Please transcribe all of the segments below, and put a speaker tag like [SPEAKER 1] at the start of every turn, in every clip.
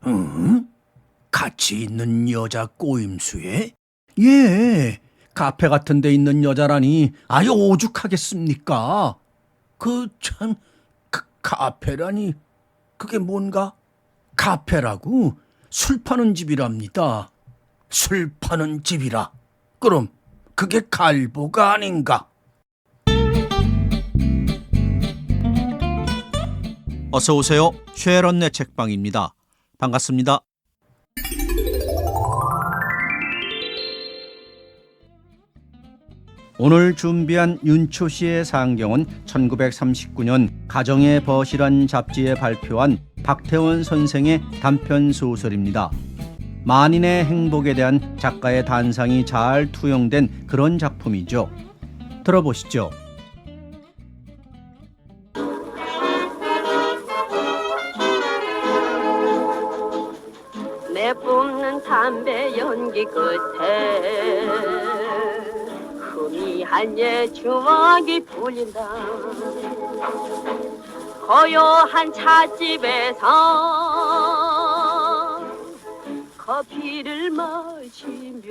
[SPEAKER 1] 응? 같이 있는 여자 꼬임수에? 예, 카페 같은 데 있는 여자라니 아주 오죽하겠습니까? 카페라니, 그게 뭔가? 카페라고 술 파는 집이랍니다. 술 파는 집이라. 그럼 그게 갈보가 아닌가?
[SPEAKER 2] 어서 오세요. 쉐런네 책방입니다. 반갑습니다. 오늘 준비한 윤초 씨의 상경은 1939년 가정의 벗이란 잡지에 발표한 박태원 선생의 단편 소설입니다. 만인의 행복에 대한 작가의 단상이 잘 투영된 그런 작품이죠. 들어보시죠.
[SPEAKER 3] 내뿜는 담배 연기 끝에 희미한 옛 추억이 불린다. 고요한 찻집에서 커피를 마시며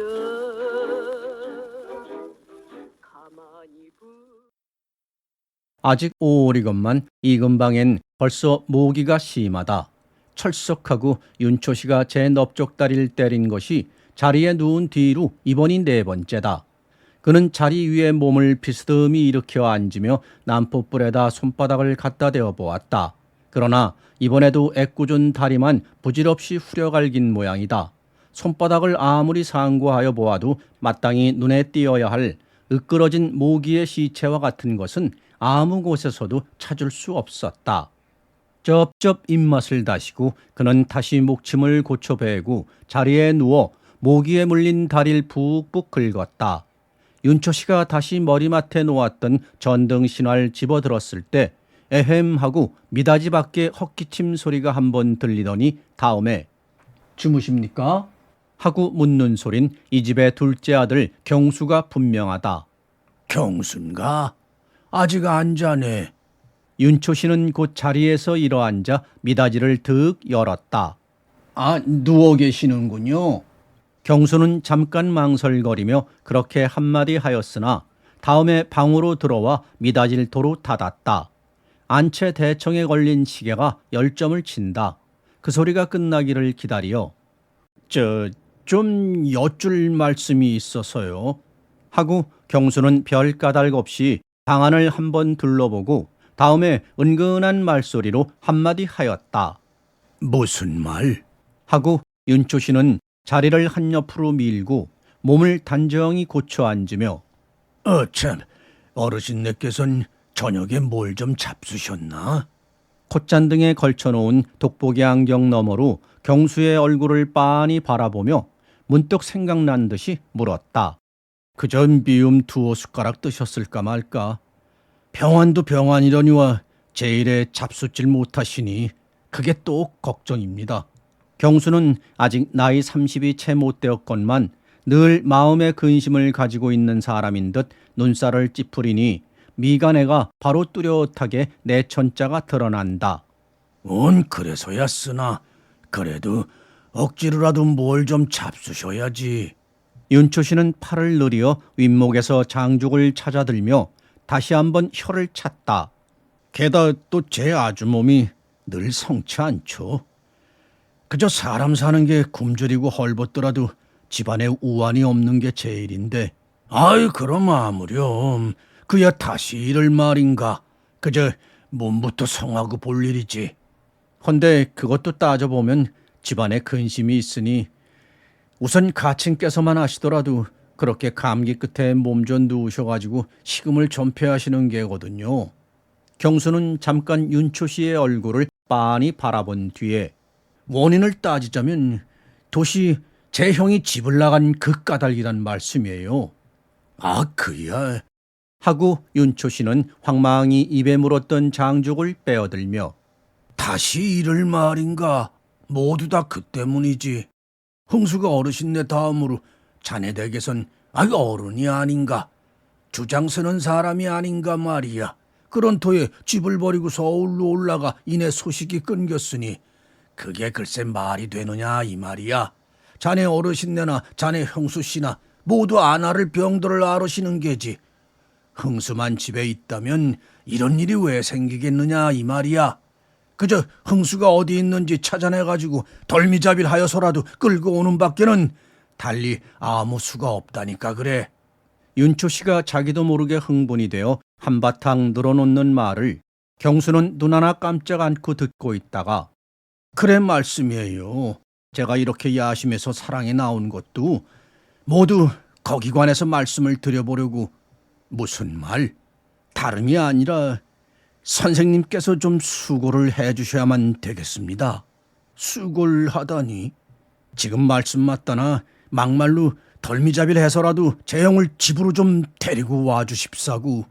[SPEAKER 3] 가만히
[SPEAKER 2] 아직 5월이건만 이 근방엔 벌써 모기가 심하다. 철석하고 윤초 씨가 제 넓적다리를 때린 것이 자리에 누운 뒤로 이번이 네 번째다. 그는 자리 위에 몸을 비스듬히 일으켜 앉으며 난포불에다 손바닥을 갖다 대어 보았다. 그러나 이번에도 애꿎은 다리만 부질없이 후려갈긴 모양이다. 손바닥을 아무리 상고하여 보아도 마땅히 눈에 띄어야 할 으끄러진 모기의 시체와 같은 것은 아무 곳에서도 찾을 수 없었다. 쩝쩝 입맛을 다시고 그는 다시 목침을 고쳐배고 자리에 누워 모기에 물린 다리를 푹푹 긁었다. 윤초 씨가 다시 머리맡에 놓았던 전등 신화를 집어들었을 때 에헴 하고 미닫이 밖에 헛기침 소리가 한번 들리더니 다음에 주무십니까? 하고 묻는 소린 이 집의 둘째 아들 경수가 분명하다.
[SPEAKER 1] 경순가? 아직 안 자네.
[SPEAKER 2] 윤초 씨는 곧 자리에서 일어앉아 미닫이를 득 열었다.
[SPEAKER 1] 아, 누워 계시는군요.
[SPEAKER 2] 경수는 잠깐 망설거리며 그렇게 한마디 하였으나 다음에 방으로 들어와 미닫이를 도로 닫았다. 안채 대청에 걸린 시계가 10점을 친다. 그 소리가 끝나기를 기다려
[SPEAKER 1] 좀 여쭐 말씀이 있어서요.
[SPEAKER 2] 하고 경수는 별 까닭 없이 방 안을 한번 둘러보고 다음에 은근한 말소리로 한마디 하였다.
[SPEAKER 1] 무슨 말?
[SPEAKER 2] 하고 윤초 씨는 자리를 한옆으로 밀고 몸을 단정히 고쳐 앉으며
[SPEAKER 1] 참, 어르신네께서는 저녁에 뭘 좀 잡수셨나?
[SPEAKER 2] 콧잔등에 걸쳐놓은 돋보기 안경 너머로 경수의 얼굴을 빤히 바라보며 문득 생각난 듯이 물었다.
[SPEAKER 1] 그저 미음 두어 숟가락 드셨을까 말까. 병환도 병환이려니와 제일에 잡숫질 못하시니 그게 또 걱정입니다.
[SPEAKER 2] 경수는 아직 나이 30이 채 못 되었건만 늘 마음의 근심을 가지고 있는 사람인 듯 눈살을 찌푸리니 미간에가 바로 뚜렷하게 내천자가 드러난다.
[SPEAKER 1] 그래서야 쓰나 그래도 억지로라도 뭘 좀 잡수셔야지.
[SPEAKER 2] 윤초 씨는 팔을 늘여 윗목에서 장죽을 찾아들며 다시 한번 혀를 찼다.
[SPEAKER 1] 게다 또 제 아주몸이 늘 성치 않죠. 그저 사람 사는 게 굶주리고 헐벗더라도 집안에 우환이 없는 게 제일인데. 아이, 그럼 아무렴. 그야 다시 이럴 말인가. 그저 몸부터 성하고 볼 일이지.
[SPEAKER 2] 헌데 그것도 따져보면 집안에 근심이 있으니
[SPEAKER 1] 우선 가친께서만 하시더라도 그렇게 감기 끝에 몸 좀 누우셔가지고 식음을 전폐하시는 게거든요.
[SPEAKER 2] 경수는 잠깐 윤초 씨의 얼굴을 빤히 바라본 뒤에
[SPEAKER 1] 원인을 따지자면 도시 제 형이 집을 나간 그 까닭이란 말씀이에요. 아, 그야.
[SPEAKER 2] 하고 윤초 씨는 황망히 입에 물었던 장죽을 빼어들며
[SPEAKER 1] 다시 이럴 말인가. 모두 다 그 때문이지. 흥수가 어르신네 다음으로 자네 댁에선 어른이 아닌가. 주장 서는 사람이 아닌가 말이야. 그런 터에 집을 버리고 서울로 올라가 이내 소식이 끊겼으니 그게 글쎄 말이 되느냐 이 말이야. 자네 어르신네나 자네 형수씨나 모두 아나를 병들을 앓으시는 게지. 흥수만 집에 있다면 이런 일이 왜 생기겠느냐 이 말이야. 그저 흥수가 어디 있는지 찾아내가지고 덜미잡이를 하여서라도 끌고 오는 밖에는 달리 아무 수가 없다니까 그래.
[SPEAKER 2] 윤초 씨가 자기도 모르게 흥분이 되어 한바탕 늘어놓는 말을 경수는 눈 하나 깜짝 않고 듣고 있다가
[SPEAKER 1] 그래 말씀이에요. 제가 이렇게 야심에서 사랑에 나온 것도 모두 거기 관해서 말씀을 드려보려고. 무슨 말? 다름이 아니라 선생님께서 좀 수고를 해주셔야만 되겠습니다. 수고를 하다니. 지금 말씀 맞다나 막말로 덜미잡이를 해서라도 제 형을 집으로 좀 데리고 와주십사고.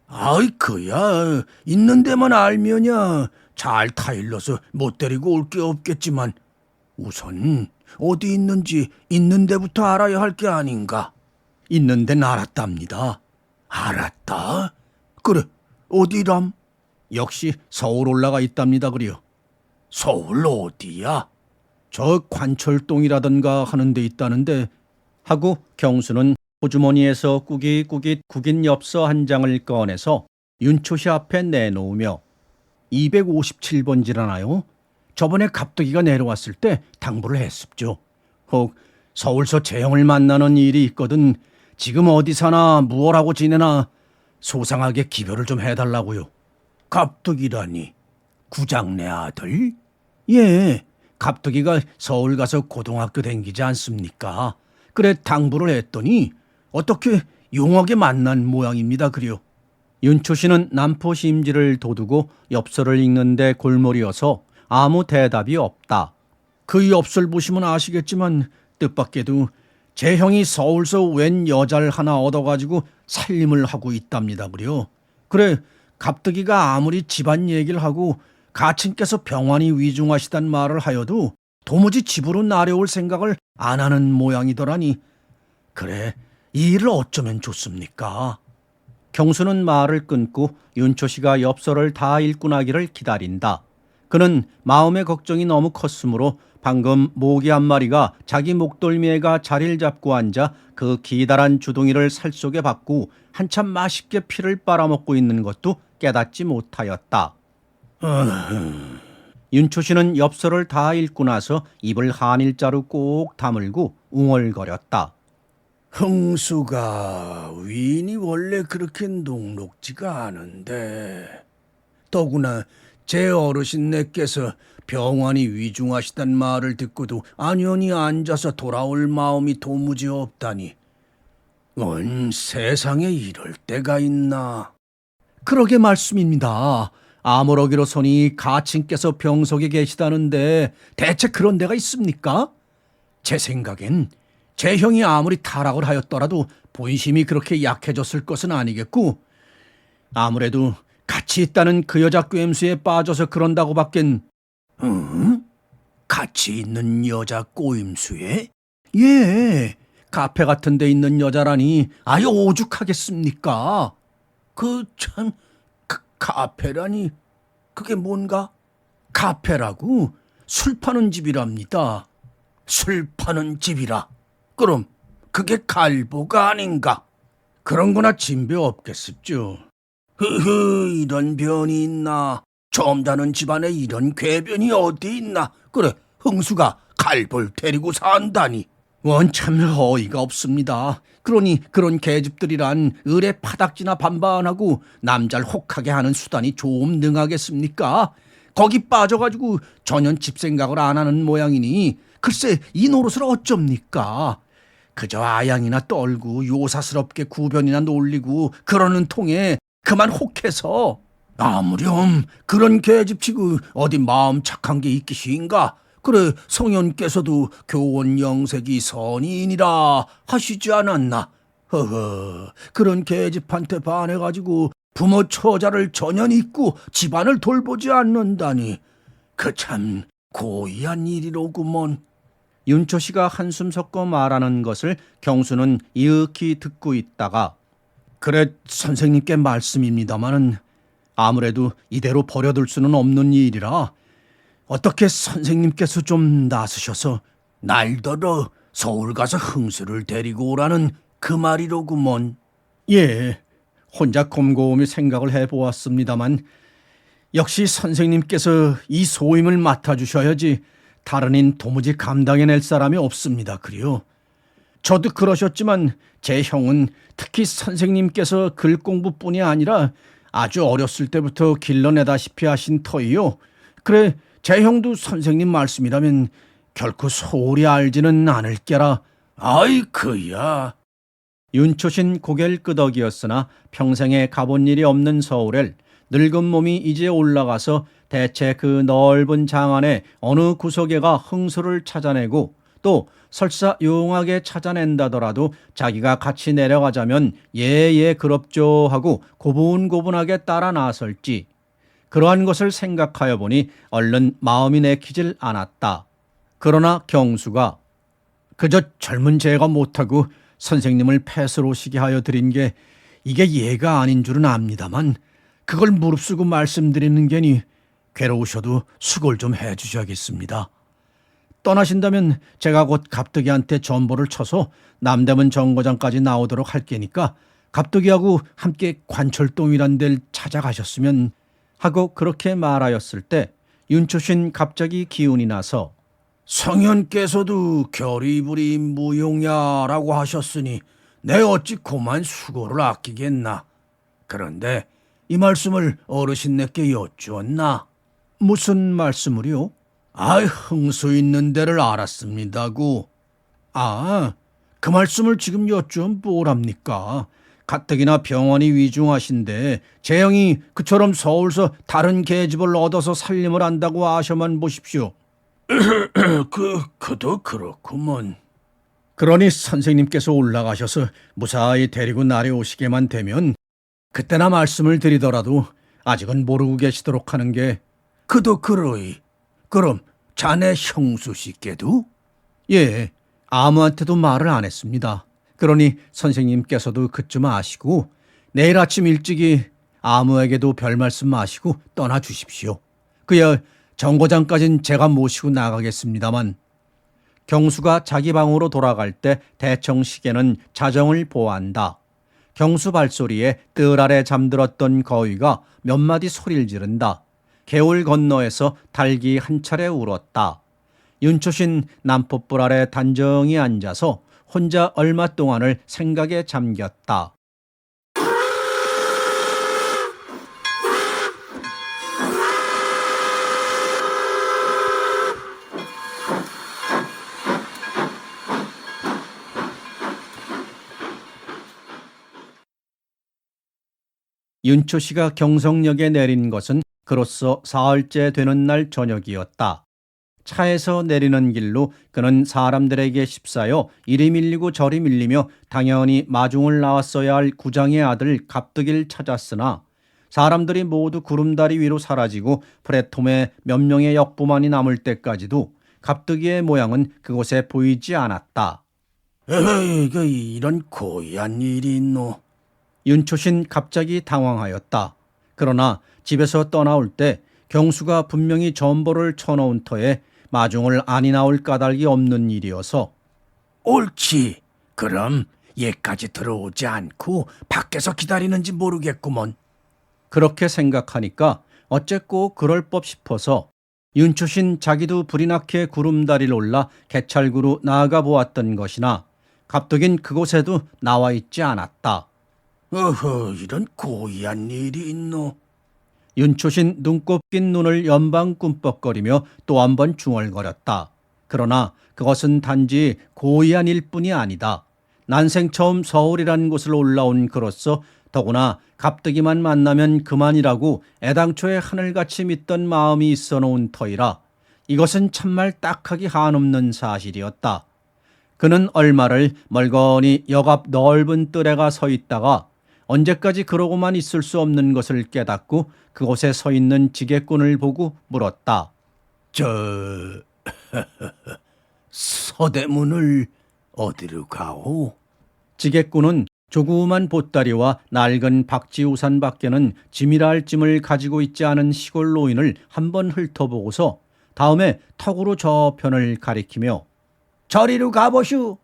[SPEAKER 1] 아이 그야 있는 데만 알면야 잘 타일러서 못 데리고 올 게 없겠지만 우선 어디 있는지 있는 데부터 알아야 할 게 아닌가. 있는 데는 알았답니다. 알았다? 그래 어디람?
[SPEAKER 2] 역시 서울 올라가 있답니다 그려.
[SPEAKER 1] 서울 어디야?
[SPEAKER 2] 저 관철동이라던가 하는 데 있다는데 하고 경수는 호주머니에서 꾸깃꾸깃 구긴 엽서 한 장을 꺼내서 윤초 씨 앞에 내놓으며 257번지라나요? 저번에 갑덕이가 내려왔을 때 당부를 했습죠. 혹 서울서 재형을 만나는 일이 있거든 지금 어디 사나 무얼하고 지내나 소상하게 기별을 좀 해달라고요.
[SPEAKER 1] 갑덕이라니 구장내 아들?
[SPEAKER 2] 예, 갑덕이가 서울 가서 고등학교 댕기지 않습니까? 그래 당부를 했더니 어떻게 용하게 만난 모양입니다 그려. 윤초 씨는 남포 심지를 도두고 엽서를 읽는데 골몰이어서 아무 대답이 없다. 그 엽서를 보시면 아시겠지만 뜻밖에도 제 형이 서울서 웬 여자를 하나 얻어가지고 살림을 하고 있답니다 그려. 그래 갑덕이가 아무리 집안 얘기를 하고 가친께서 병환이 위중하시단 말을 하여도 도무지 집으로 나려올 생각을 안 하는 모양이더라니. 그래 이 일을 어쩌면 좋습니까? 경수는 말을 끊고 윤초 씨가 엽서를 다 읽고 나기를 기다린다. 그는 마음의 걱정이 너무 컸으므로 방금 모기 한 마리가 자기 목덜미에가 자리를 잡고 앉아 그 기다란 주둥이를 살 속에 받고 한참 맛있게 피를 빨아먹고 있는 것도 깨닫지 못하였다. 윤초 씨는 엽서를 다 읽고 나서 입을 한일자로 꼭 다물고 웅얼거렸다.
[SPEAKER 1] 흥수가 위인이 원래 그렇게 녹록지가 않은데 더구나 제 어르신네께서 병환이 위중하시단 말을 듣고도 안연히 앉아서 돌아올 마음이 도무지 없다니. 원 세상에 이럴 때가 있나.
[SPEAKER 2] 그러게 말씀입니다. 아무러기로 손이 가친께서 병석에 계시다는데 대체 그런 데가 있습니까? 제 생각엔 제 형이 아무리 타락을 하였더라도 본심이 그렇게 약해졌을 것은 아니겠고 아무래도 같이 있다는 그 여자 꿰임수에 빠져서 그런다고 밖엔.
[SPEAKER 1] 같이 있는 여자 꼬임수에?
[SPEAKER 2] 예, 카페 같은 데 있는 여자라니 아예 오죽하겠습니까?
[SPEAKER 1] 그 참 카페라니 그게 뭔가?
[SPEAKER 2] 카페라고 술 파는 집이랍니다.
[SPEAKER 1] 술 파는 집이라. 그럼 그게 갈보가 아닌가? 그런 거나 진배 없겠습죠. 이런 변이 있나? 처음 자는 집안에 이런 궤변이 어디 있나? 그래, 흥수가 갈보를 데리고 산다니.
[SPEAKER 2] 원참 어이가 없습니다. 그러니 그런 계집들이란 을에 파닥지나 반반하고 남자를 혹하게 하는 수단이 좀 능하겠습니까? 거기 빠져가지고 전혀 집 생각을 안 하는 모양이니 글쎄 이 노릇을 어쩝니까? 그저 아양이나 떨고 요사스럽게 구변이나 놀리고 그러는 통에 그만 혹해서.
[SPEAKER 1] 아무렴 그런 계집치고 어디 마음 착한 게 있기시인가? 그래 성현께서도 교원 영색이 선인이라 하시지 않았나? 허허 그런 계집한테 반해가지고 부모 처자를 전혀 잊고 집안을 돌보지 않는다니 그 참 고의한 일이로구먼.
[SPEAKER 2] 윤초 씨가 한숨 섞어 말하는 것을 경수는 이윽히 듣고 있다가 그래 선생님께 말씀입니다마는 아무래도 이대로 버려둘 수는 없는 일이라
[SPEAKER 1] 어떻게 선생님께서 좀 나서셔서 날더러 서울 가서 흥수를 데리고 오라는 그 말이로구먼. 예, 혼자 곰곰이 생각을 해보았습니다만 역시 선생님께서 이 소임을 맡아주셔야지 다른 인 도무지 감당해낼 사람이 없습니다. 그리요. 저도 그러셨지만 제 형은 특히 선생님께서 글 공부뿐이 아니라 아주 어렸을 때부터 길러내다시피 하신 터이요. 그래 제 형도 선생님 말씀이라면 결코 소홀히 알지는 않을 게라. 아이 그야.
[SPEAKER 2] 윤초신 고개를 끄덕이었으나 평생에 가본 일이 없는 서울을 늙은 몸이 이제 올라가서 대체 그 넓은 장 안에 어느 구석에가 흥수를 찾아내고 또 설사 용하게 찾아낸다더라도 자기가 같이 내려가자면 예예 그럽죠 하고 고분고분하게 따라 나설지 그러한 것을 생각하여 보니 얼른 마음이 내키질 않았다. 그러나 경수가 그저 젊은 제가 못하고 선생님을 폐스로 시게 하여 드린 게 이게 예가 아닌 줄은 압니다만 그걸 무릅쓰고 말씀드리는 게니 괴로우셔도 수고를 좀 해주셔야겠습니다. 떠나신다면 제가 곧 갑득이한테 전보를 쳐서 남대문 정거장까지 나오도록 할 게니까 갑득이하고 함께 관철동이란 데를 찾아가셨으면 하고 그렇게 말하였을 때 윤초신 갑자기 기운이 나서
[SPEAKER 1] 성현께서도 결의불이 무용야라고 하셨으니 내 어찌 그만 수고를 아끼겠나. 그런데 이 말씀을 어르신네께 여쭈었나? 무슨 말씀을요? 아이 흥수 있는 데를 알았습니다고. 아, 그 말씀을 지금 여쭈면 뭐랍니까? 가뜩이나 병원이 위중하신데 제 형이 그처럼 서울서 다른 계집을 얻어서 살림을 한다고 아셔만 보십시오. 그도 그렇구먼. 그러니 선생님께서 올라가셔서 무사히 데리고 내려오시게만 되면 그때나 말씀을 드리더라도 아직은 모르고 계시도록 하는 게. 그도 그러이. 그럼 자네 형수 씨께도? 예, 아무한테도 말을 안 했습니다. 그러니 선생님께서도 그쯤 아시고 내일 아침 일찍이 아무에게도 별 말씀 마시고 떠나 주십시오. 그야 정거장까진 제가 모시고 나가겠습니다만. 경수가 자기 방으로 돌아갈 때 대청식에는 자정을 보한다. 경수 발소리에 뜰 아래 잠들었던 거위가 몇 마디 소리를 지른다. 개울 건너에서 닭이 한 차례 울었다. 윤초신 남포불 아래 단정히 앉아서 혼자 얼마 동안을 생각에 잠겼다. 윤초 씨가 경성역에 내린 것은 그로써 사흘째 되는 날 저녁이었다. 차에서 내리는 길로 그는 사람들에게 휩싸여 이리 밀리고 저리 밀리며 당연히 마중을 나왔어야 할 구장의 아들 갑득이를 찾았으나 사람들이 모두 구름다리 위로 사라지고 프레톰에 몇 명의 역부만이 남을 때까지도 갑득이의 모양은 그곳에 보이지 않았다. 에헤이, 이런 고의한 일이 있노.
[SPEAKER 2] 윤초신 갑자기 당황하였다. 그러나 집에서 떠나올 때 경수가 분명히 전보를 쳐놓은 터에 마중을 안이 나올 까닭이 없는 일이어서
[SPEAKER 1] 옳지. 그럼 얘까지 들어오지 않고 밖에서 기다리는지 모르겠구먼.
[SPEAKER 2] 그렇게 생각하니까 어쨌고 그럴 법 싶어서 윤초신 자기도 불이 나게 구름다리를 올라 개찰구로 나아가 보았던 것이나 갑득인 그곳에도 나와 있지 않았다.
[SPEAKER 1] 어허, 이런 고의한 일이 있노.
[SPEAKER 2] 윤초신 눈곱 낀 눈을 연방 꿈뻑거리며 또 한 번 중얼거렸다. 그러나 그것은 단지 고의한 일뿐이 아니다. 난생 처음 서울이라는 곳을 올라온 그로서 더구나 갑득이만 만나면 그만이라고 애당초에 하늘같이 믿던 마음이 있어 놓은 터이라 이것은 참말 딱하기 한없는 사실이었다. 그는 얼마를 멀거니 역 앞 넓은 뜰에가 서 있다가 언제까지 그러고만 있을 수 없는 것을 깨닫고 그곳에 서 있는 지게꾼을 보고 물었다.
[SPEAKER 1] 서대문을 어디로 가오?
[SPEAKER 2] 지게꾼은 조그만 보따리와 낡은 박지우산 밖에는 짐이라 할 짐을 가지고 있지 않은 시골 노인을 한번 훑어보고서 다음에 턱으로 저편을 가리키며 저리로 가보슈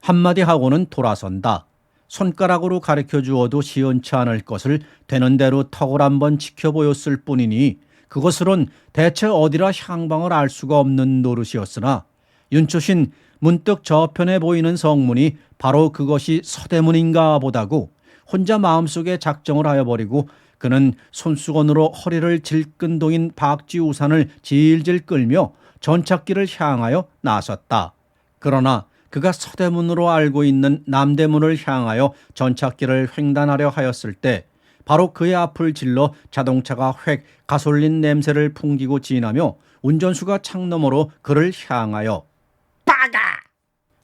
[SPEAKER 2] 한마디 하고는 돌아선다. 손가락으로 가르쳐 주어도 시원치 않을 것을 되는 대로 턱을 한번 지켜보였을 뿐이니 그것으론 대체 어디라 향방을 알 수가 없는 노릇이었으나 윤초신 문득 저편에 보이는 성문이 바로 그것이 서대문인가 보다고 혼자 마음속에 작정을 하여버리고 그는 손수건으로 허리를 질끈동인 박쥐우산을 질질 끌며 전찻길을 향하여 나섰다. 그러나 그가 서대문으로 알고 있는 남대문을 향하여 전찻길을 횡단하려 하였을 때 바로 그의 앞을 질러 자동차가 획 가솔린 냄새를 풍기고 지나며 운전수가 창너머로 그를 향하여 빠가!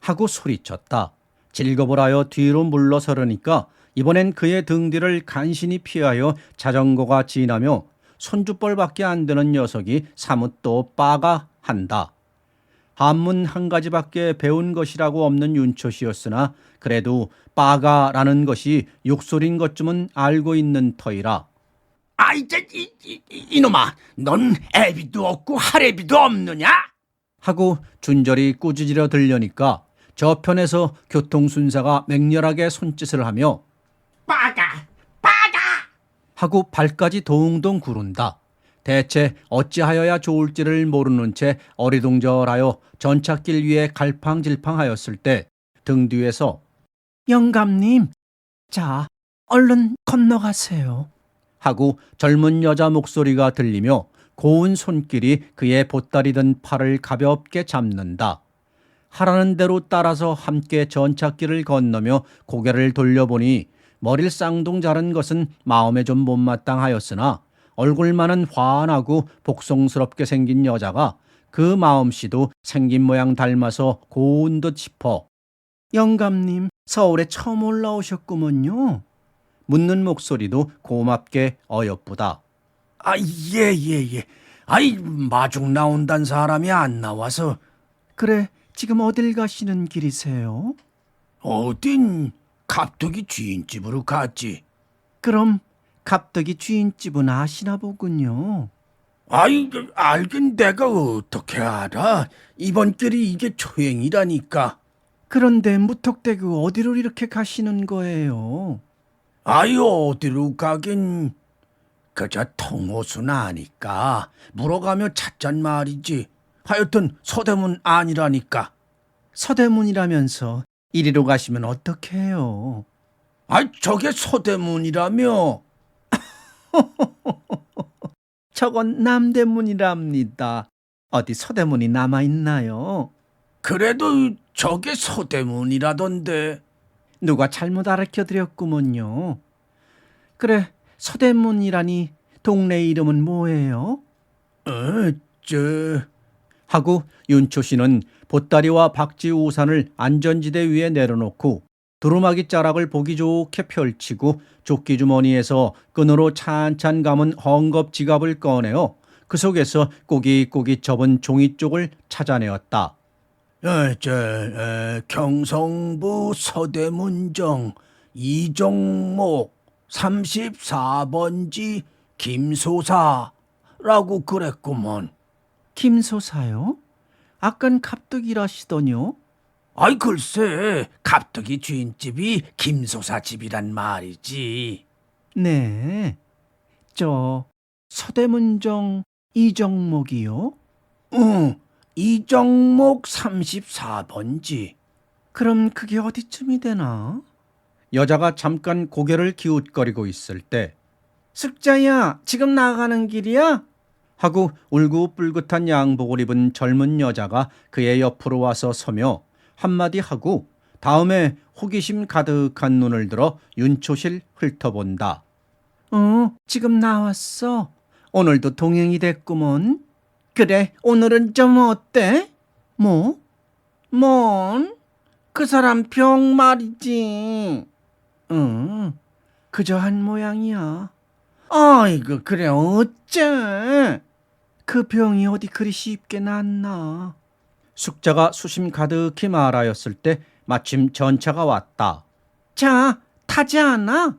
[SPEAKER 2] 하고 소리쳤다. 질겁을 하여 뒤로 물러서려니까 이번엔 그의 등 뒤를 간신히 피하여 자전거가 지나며 손주벌밖에 안 되는 녀석이 사뭇 또 빠가 한다. 한문 한 가지밖에 배운 것이라고 없는 윤초시였으나 그래도 빠가라는 것이 욕설인 것쯤은 알고 있는 터이라.
[SPEAKER 1] 이놈아, 넌 애비도 없고 할애비도 없느냐?
[SPEAKER 2] 하고 준절이 꾸짖으려 들려니까 저편에서 교통순사가 맹렬하게 손짓을 하며
[SPEAKER 1] 빠가!
[SPEAKER 2] 하고 발까지 동동 구른다. 대체 어찌하여야 좋을지를 모르는 채 어리둥절하여 전찻길 위에 갈팡질팡하였을 때 등 뒤에서 영감님, 자, 얼른 건너가세요. 하고 젊은 여자 목소리가 들리며 고운 손길이 그의 보따리 든 팔을 가볍게 잡는다. 하라는 대로 따라서 함께 전찻길을 건너며 고개를 돌려보니 머리를 쌍둥 자른 것은 마음에 좀 못마땅하였으나 얼굴만은 환하고 복성스럽게 생긴 여자가 그 마음씨도 생긴 모양 닮아서 고운 듯 싶어 영감님 서울에 처음 올라오셨구먼요. 묻는 목소리도 고맙게 어여쁘다.
[SPEAKER 1] 예. 마중 나온단 사람이 안 나와서.
[SPEAKER 2] 그래, 지금 어딜 가시는 길이세요?
[SPEAKER 1] 어딘 갑툭이 주인집으로 갔지.
[SPEAKER 2] 그럼 갑덕이 주인집은 아시나 보군요.
[SPEAKER 1] 알긴 내가 어떻게 알아? 이번 길이 이게 초행이라니까.
[SPEAKER 2] 그런데 무턱대고 어디로 이렇게 가시는 거예요?
[SPEAKER 1] 어디로 가긴. 그저 통호순 아니까 물어가며 찾잔 말이지. 하여튼 서대문 아니라니까.
[SPEAKER 2] 서대문이라면서 이리로 가시면 어떡해요?
[SPEAKER 1] 저게 서대문이라며.
[SPEAKER 2] 저건 남대문이랍니다. 어디 서대문이 남아있나요?
[SPEAKER 1] 그래도 저게 서대문이라던데.
[SPEAKER 2] 누가 잘못 알려드렸구먼요. 그래, 서대문이라니 동네 이름은 뭐예요? 하고 윤초 씨는 보따리와 박쥐 우산을 안전지대 위에 내려놓고 두루마기 자락을 보기 좋게 펼치고 조끼 주머니에서 끈으로 찬찬 감은 헝겊 지갑을 꺼내어 그 속에서 꼬깃꼬깃 접은 종이 쪽을 찾아내었다.
[SPEAKER 1] 경성부 서대문정 이종목 34번지 김소사라고 그랬구먼.
[SPEAKER 2] 김소사요? 아깐 갑득이라시더뇨.
[SPEAKER 1] 글쎄, 갑툭이 주인집이 김소사 집이란 말이지.
[SPEAKER 2] 네, 저 서대문정 이정목이요?
[SPEAKER 1] 응, 이정목 34번지.
[SPEAKER 2] 그럼 그게 어디쯤이 되나? 여자가 잠깐 고개를 기웃거리고 있을 때 숙자야, 지금 나가는 길이야? 하고 울긋불긋한 양복을 입은 젊은 여자가 그의 옆으로 와서 서며 한마디 하고 다음에 호기심 가득한 눈을 들어 윤초실 훑어본다. 지금 나왔어. 오늘도 동행이 됐구먼. 그래, 오늘은 좀 어때? 뭐? 뭔? 그 사람 병 말이지. 그저 한 모양이야. 아이고, 그래, 어째? 그 병이 어디 그리 쉽게 낫나? 숙자가 수심 가득히 말하였을 때 마침 전차가 왔다. 자, 타지 않아?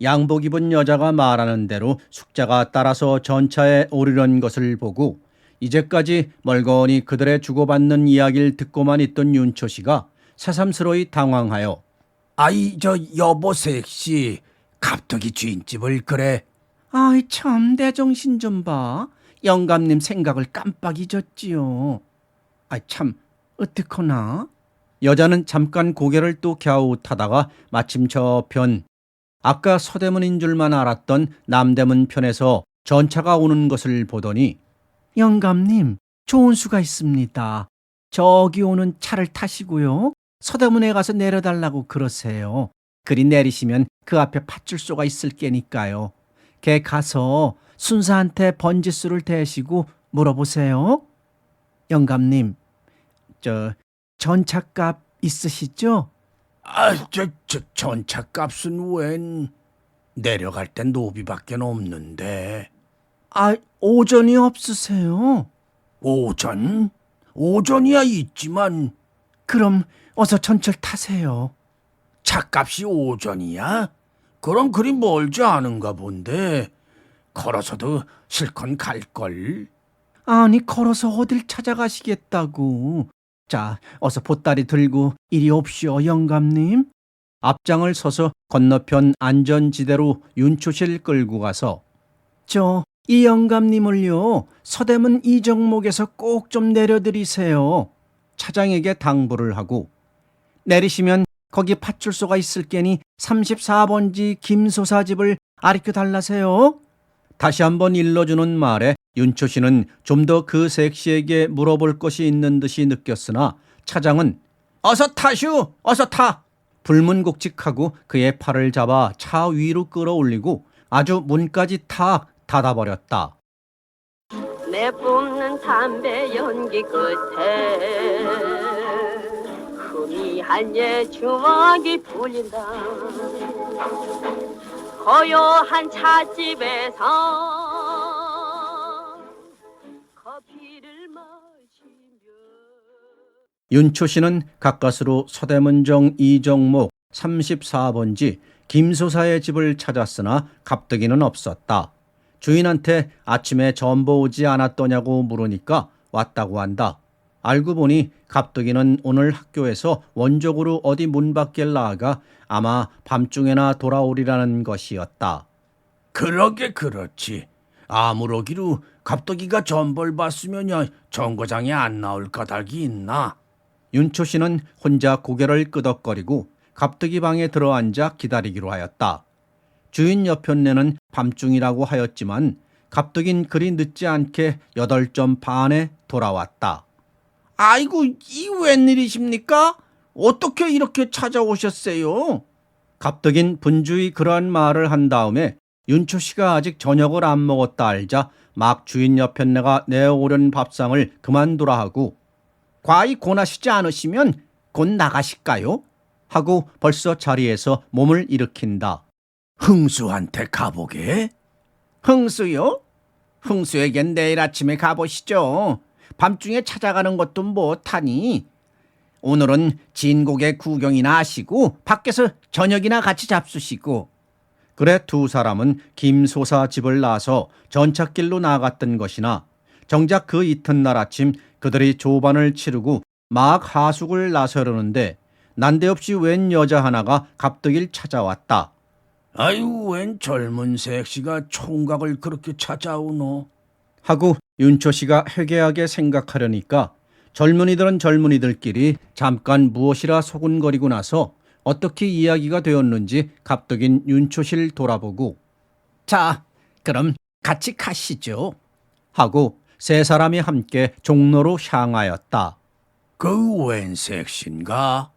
[SPEAKER 2] 양복 입은 여자가 말하는 대로 숙자가 따라서 전차에 오르려는 것을 보고 이제까지 멀거니 그들의 주고받는 이야기를 듣고만 있던 윤초 씨가 새삼스러이 당황하여
[SPEAKER 1] 아이 저 여보색 씨 갑자기 주인집을 그래.
[SPEAKER 2] 아이 참 내 정신 좀 봐. 영감님 생각을 깜빡 잊었지요. 아이 참 어떡하나. 여자는 잠깐 고개를 또 갸웃하다가 마침 저편 아까 서대문인 줄만 알았던 남대문 편에서 전차가 오는 것을 보더니 영감님 좋은 수가 있습니다. 저기 오는 차를 타시고요. 서대문에 가서 내려달라고 그러세요. 그리 내리시면 그 앞에 파출소가 있을 게니까요. 걔 가서 순사한테 번지수를 대시고 물어보세요. 영감님, 저 전차값 있으시죠?
[SPEAKER 1] 저 전차값은 웬 내려갈 땐 노비밖에 없는데.
[SPEAKER 2] 아, 오전이 없으세요?
[SPEAKER 1] 오전? 오전이야 있지만
[SPEAKER 2] 그럼 어서 전철 타세요.
[SPEAKER 1] 차값이 오전이야? 그럼 그리 멀지 않은가 본데 걸어서도 실컷 갈걸.
[SPEAKER 2] 아니, 걸어서 어딜 찾아가시겠다고. 자, 어서 보따리 들고 이리 옵시오, 영감님. 앞장을 서서 건너편 안전지대로 윤초실 끌고 가서 이 영감님을요, 서대문 이정목에서 꼭 좀 내려드리세요. 차장에게 당부를 하고 내리시면 거기 파출소가 있을 게니 34번지 김소사 집을 아리켜 달라세요. 다시 한번 일러주는 말에 윤초 씨는 좀 더 그 색시에게 물어볼 것이 있는 듯이 느꼈으나 차장은 어서 타슈, 어서 타! 불문곡직하고 그의 팔을 잡아 차 위로 끌어올리고 아주 문까지 탁 닫아버렸다.
[SPEAKER 3] 내뿜는 담배 연기 끝에 희미한 옛 추억이 불린다. 고요한 찻집에서 커피를 마시며
[SPEAKER 2] 윤초 씨는 가까스로 서대문정 이정목 34번지 김소사의 집을 찾았으나 갑득이는 없었다. 주인한테 아침에 전보 오지 않았더냐고 물으니까 왔다고 한다. 알고 보니 갑득이는 오늘 학교에서 원적으로 어디 문 밖에 나가 아마 밤중에나 돌아오리라는 것이었다.
[SPEAKER 1] 그러게 그렇지. 아무러기로 갑덕이가 전벌 봤으면야 정거장에 안 나올 까닭이 있나?
[SPEAKER 2] 윤초 씨는 혼자 고개를 끄덕거리고 갑득이 방에 들어앉아 기다리기로 하였다. 주인 여편네는 밤중이라고 하였지만 갑득인 그리 늦지 않게 8점 반에 돌아왔다.
[SPEAKER 1] 아이고 이 웬일이십니까? 어떻게 이렇게 찾아오셨어요?
[SPEAKER 2] 갑득인 분주히 그러한 말을 한 다음에 윤초 씨가 아직 저녁을 안 먹었다 알자 막 주인 여편네가 내어오려는 밥상을 그만두라 하고 과히 권하시지 않으시면 곧 나가실까요? 하고 벌써 자리에서 몸을 일으킨다.
[SPEAKER 1] 흥수한테 가보게?
[SPEAKER 2] 흥수요? 흥수에겐 내일 아침에 가보시죠. 밤중에 찾아가는 것도 못하니. 오늘은 진곡의 구경이나 하시고 밖에서 저녁이나 같이 잡수시고. 그래 두 사람은 김소사 집을 나서 전찻길로 나갔던 것이나 정작 그 이튿날 아침 그들이 조반을 치르고 막 하숙을 나서려는데 난데없이 웬 여자 하나가 갑득이를 찾아왔다.
[SPEAKER 1] 아유 웬 젊은 색시가 총각을 그렇게 찾아오노?
[SPEAKER 2] 하고 윤초 씨가 회개하게 생각하려니까 젊은이들은 젊은이들끼리 잠깐 무엇이라 소곤거리고 나서 어떻게 이야기가 되었는지 갑득인 윤초 씨를 돌아보고 자, 그럼 같이 가시죠. 하고 세 사람이 함께 종로로 향하였다.
[SPEAKER 1] 그 웬 색신가?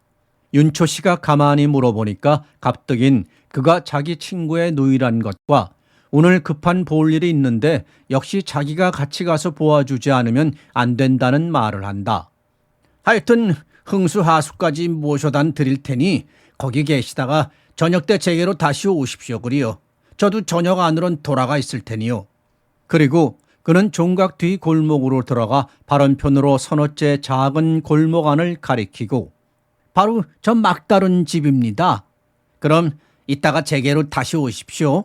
[SPEAKER 2] 윤초 씨가 가만히 물어보니까 갑득인 그가 자기 친구의 누이란 것과 오늘 급한 볼 일이 있는데 역시 자기가 같이 가서 보아주지 않으면 안 된다는 말을 한다. 하여튼 흥수하수까지 모셔다 드릴 테니 거기 계시다가 저녁 때 제게로 다시 오십시오 그리요. 저도 저녁 안으론 돌아가 있을 테니요. 그리고 그는 종각 뒤 골목으로 들어가 발언편으로 서너째 작은 골목 안을 가리키고 바로 저 막다른 집입니다. 그럼 이따가 제게로 다시 오십시오.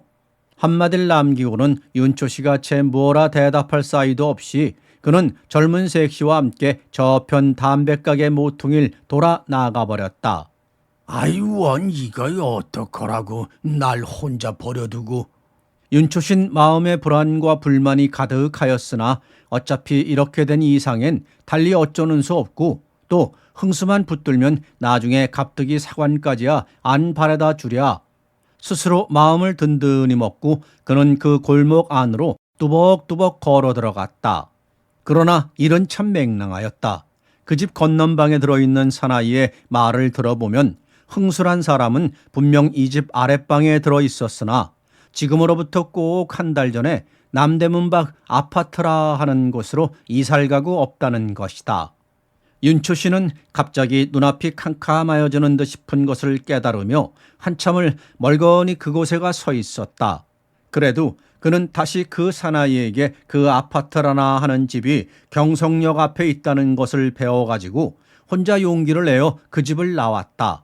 [SPEAKER 2] 한마디를 남기고는 윤초 씨가 채 뭐라 대답할 사이도 없이 그는 젊은 색시와 함께 저편 담배가게 모퉁이를 돌아 나가버렸다.
[SPEAKER 1] 아이원 이거 어떡하라고 날 혼자 버려두고.
[SPEAKER 2] 윤초신 마음의 불안과 불만이 가득하였으나 어차피 이렇게 된 이상엔 달리 어쩌는 수 없고 또 흥수만 붙들면 나중에 갑득이 사관까지야 안 바래다 주랴. 스스로 마음을 든든히 먹고 그는 그 골목 안으로 뚜벅뚜벅 걸어 들어갔다. 그러나 일은 참 맹랑하였다. 그 집 건넌방에 들어있는 사나이의 말을 들어보면 흥수란 사람은 분명 이 집 아랫방에 들어있었으나 지금으로부터 꼭 한 달 전에 남대문 밖 아파트라 하는 곳으로 이사를 가고 없다는 것이다. 윤초 씨는 갑자기 눈앞이 캄캄하여지는 듯 싶은 것을 깨달으며 한참을 멀거니 그곳에 가 서 있었다. 그래도 그는 다시 그 사나이에게 그 아파트라나 하는 집이 경성역 앞에 있다는 것을 배워가지고 혼자 용기를 내어 그 집을 나왔다.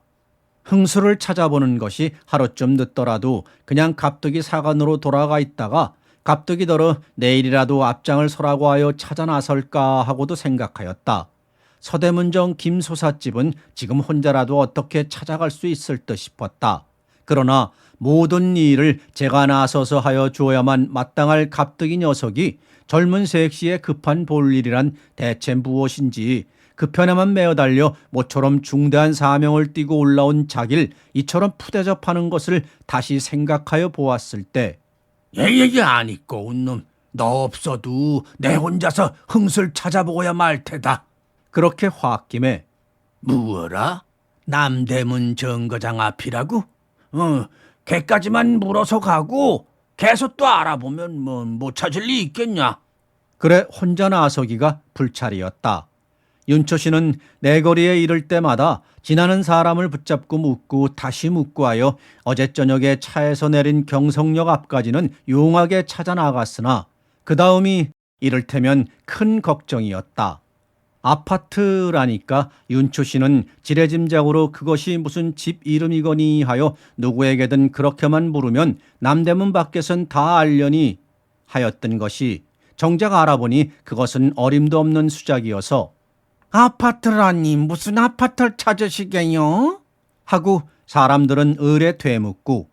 [SPEAKER 2] 흥수를 찾아보는 것이 하루쯤 늦더라도 그냥 갑득이 사관으로 돌아가 있다가 갑득이더러 내일이라도 앞장을 서라고 하여 찾아 나설까 하고도 생각하였다. 서대문정 김소사집은 지금 혼자라도 어떻게 찾아갈 수 있을 듯 싶었다. 그러나 모든 일을 제가 나서서 하여 주어야만 마땅할 갑득이 녀석이 젊은 색시에 급한 볼일이란 대체 무엇인지 그 편에만 매어 달려 모처럼 중대한 사명을 띠고 올라온 자길 이처럼 푸대접하는 것을 다시 생각하여 보았을 때
[SPEAKER 1] 얘기 안 있고 운놈. 너 없어도 내 혼자서 흥술 찾아보고야 말 테다.
[SPEAKER 2] 그렇게 홧김에
[SPEAKER 1] 무어라? 남대문 정거장 앞이라고? 걔까지만 물어서 가고 계속 또 알아보면 뭐 못 찾을 리 있겠냐?
[SPEAKER 2] 그래 혼자 나서기가 불찰이었다. 윤초 씨는 내거리에 이를 때마다 지나는 사람을 붙잡고 묻고 다시 묻고 하여 어제 저녁에 차에서 내린 경성역 앞까지는 용하게 찾아 나갔으나 그 다음이 이를테면 큰 걱정이었다. 아파트라니까 윤초 씨는 지레짐작으로 그것이 무슨 집 이름이거니 하여 누구에게든 그렇게만 물으면 남대문 밖에선 다 알려니 하였던 것이 정작 알아보니 그것은 어림도 없는 수작이어서 아파트라니 무슨 아파트를 찾으시게요? 하고 사람들은 의뢰 되묻고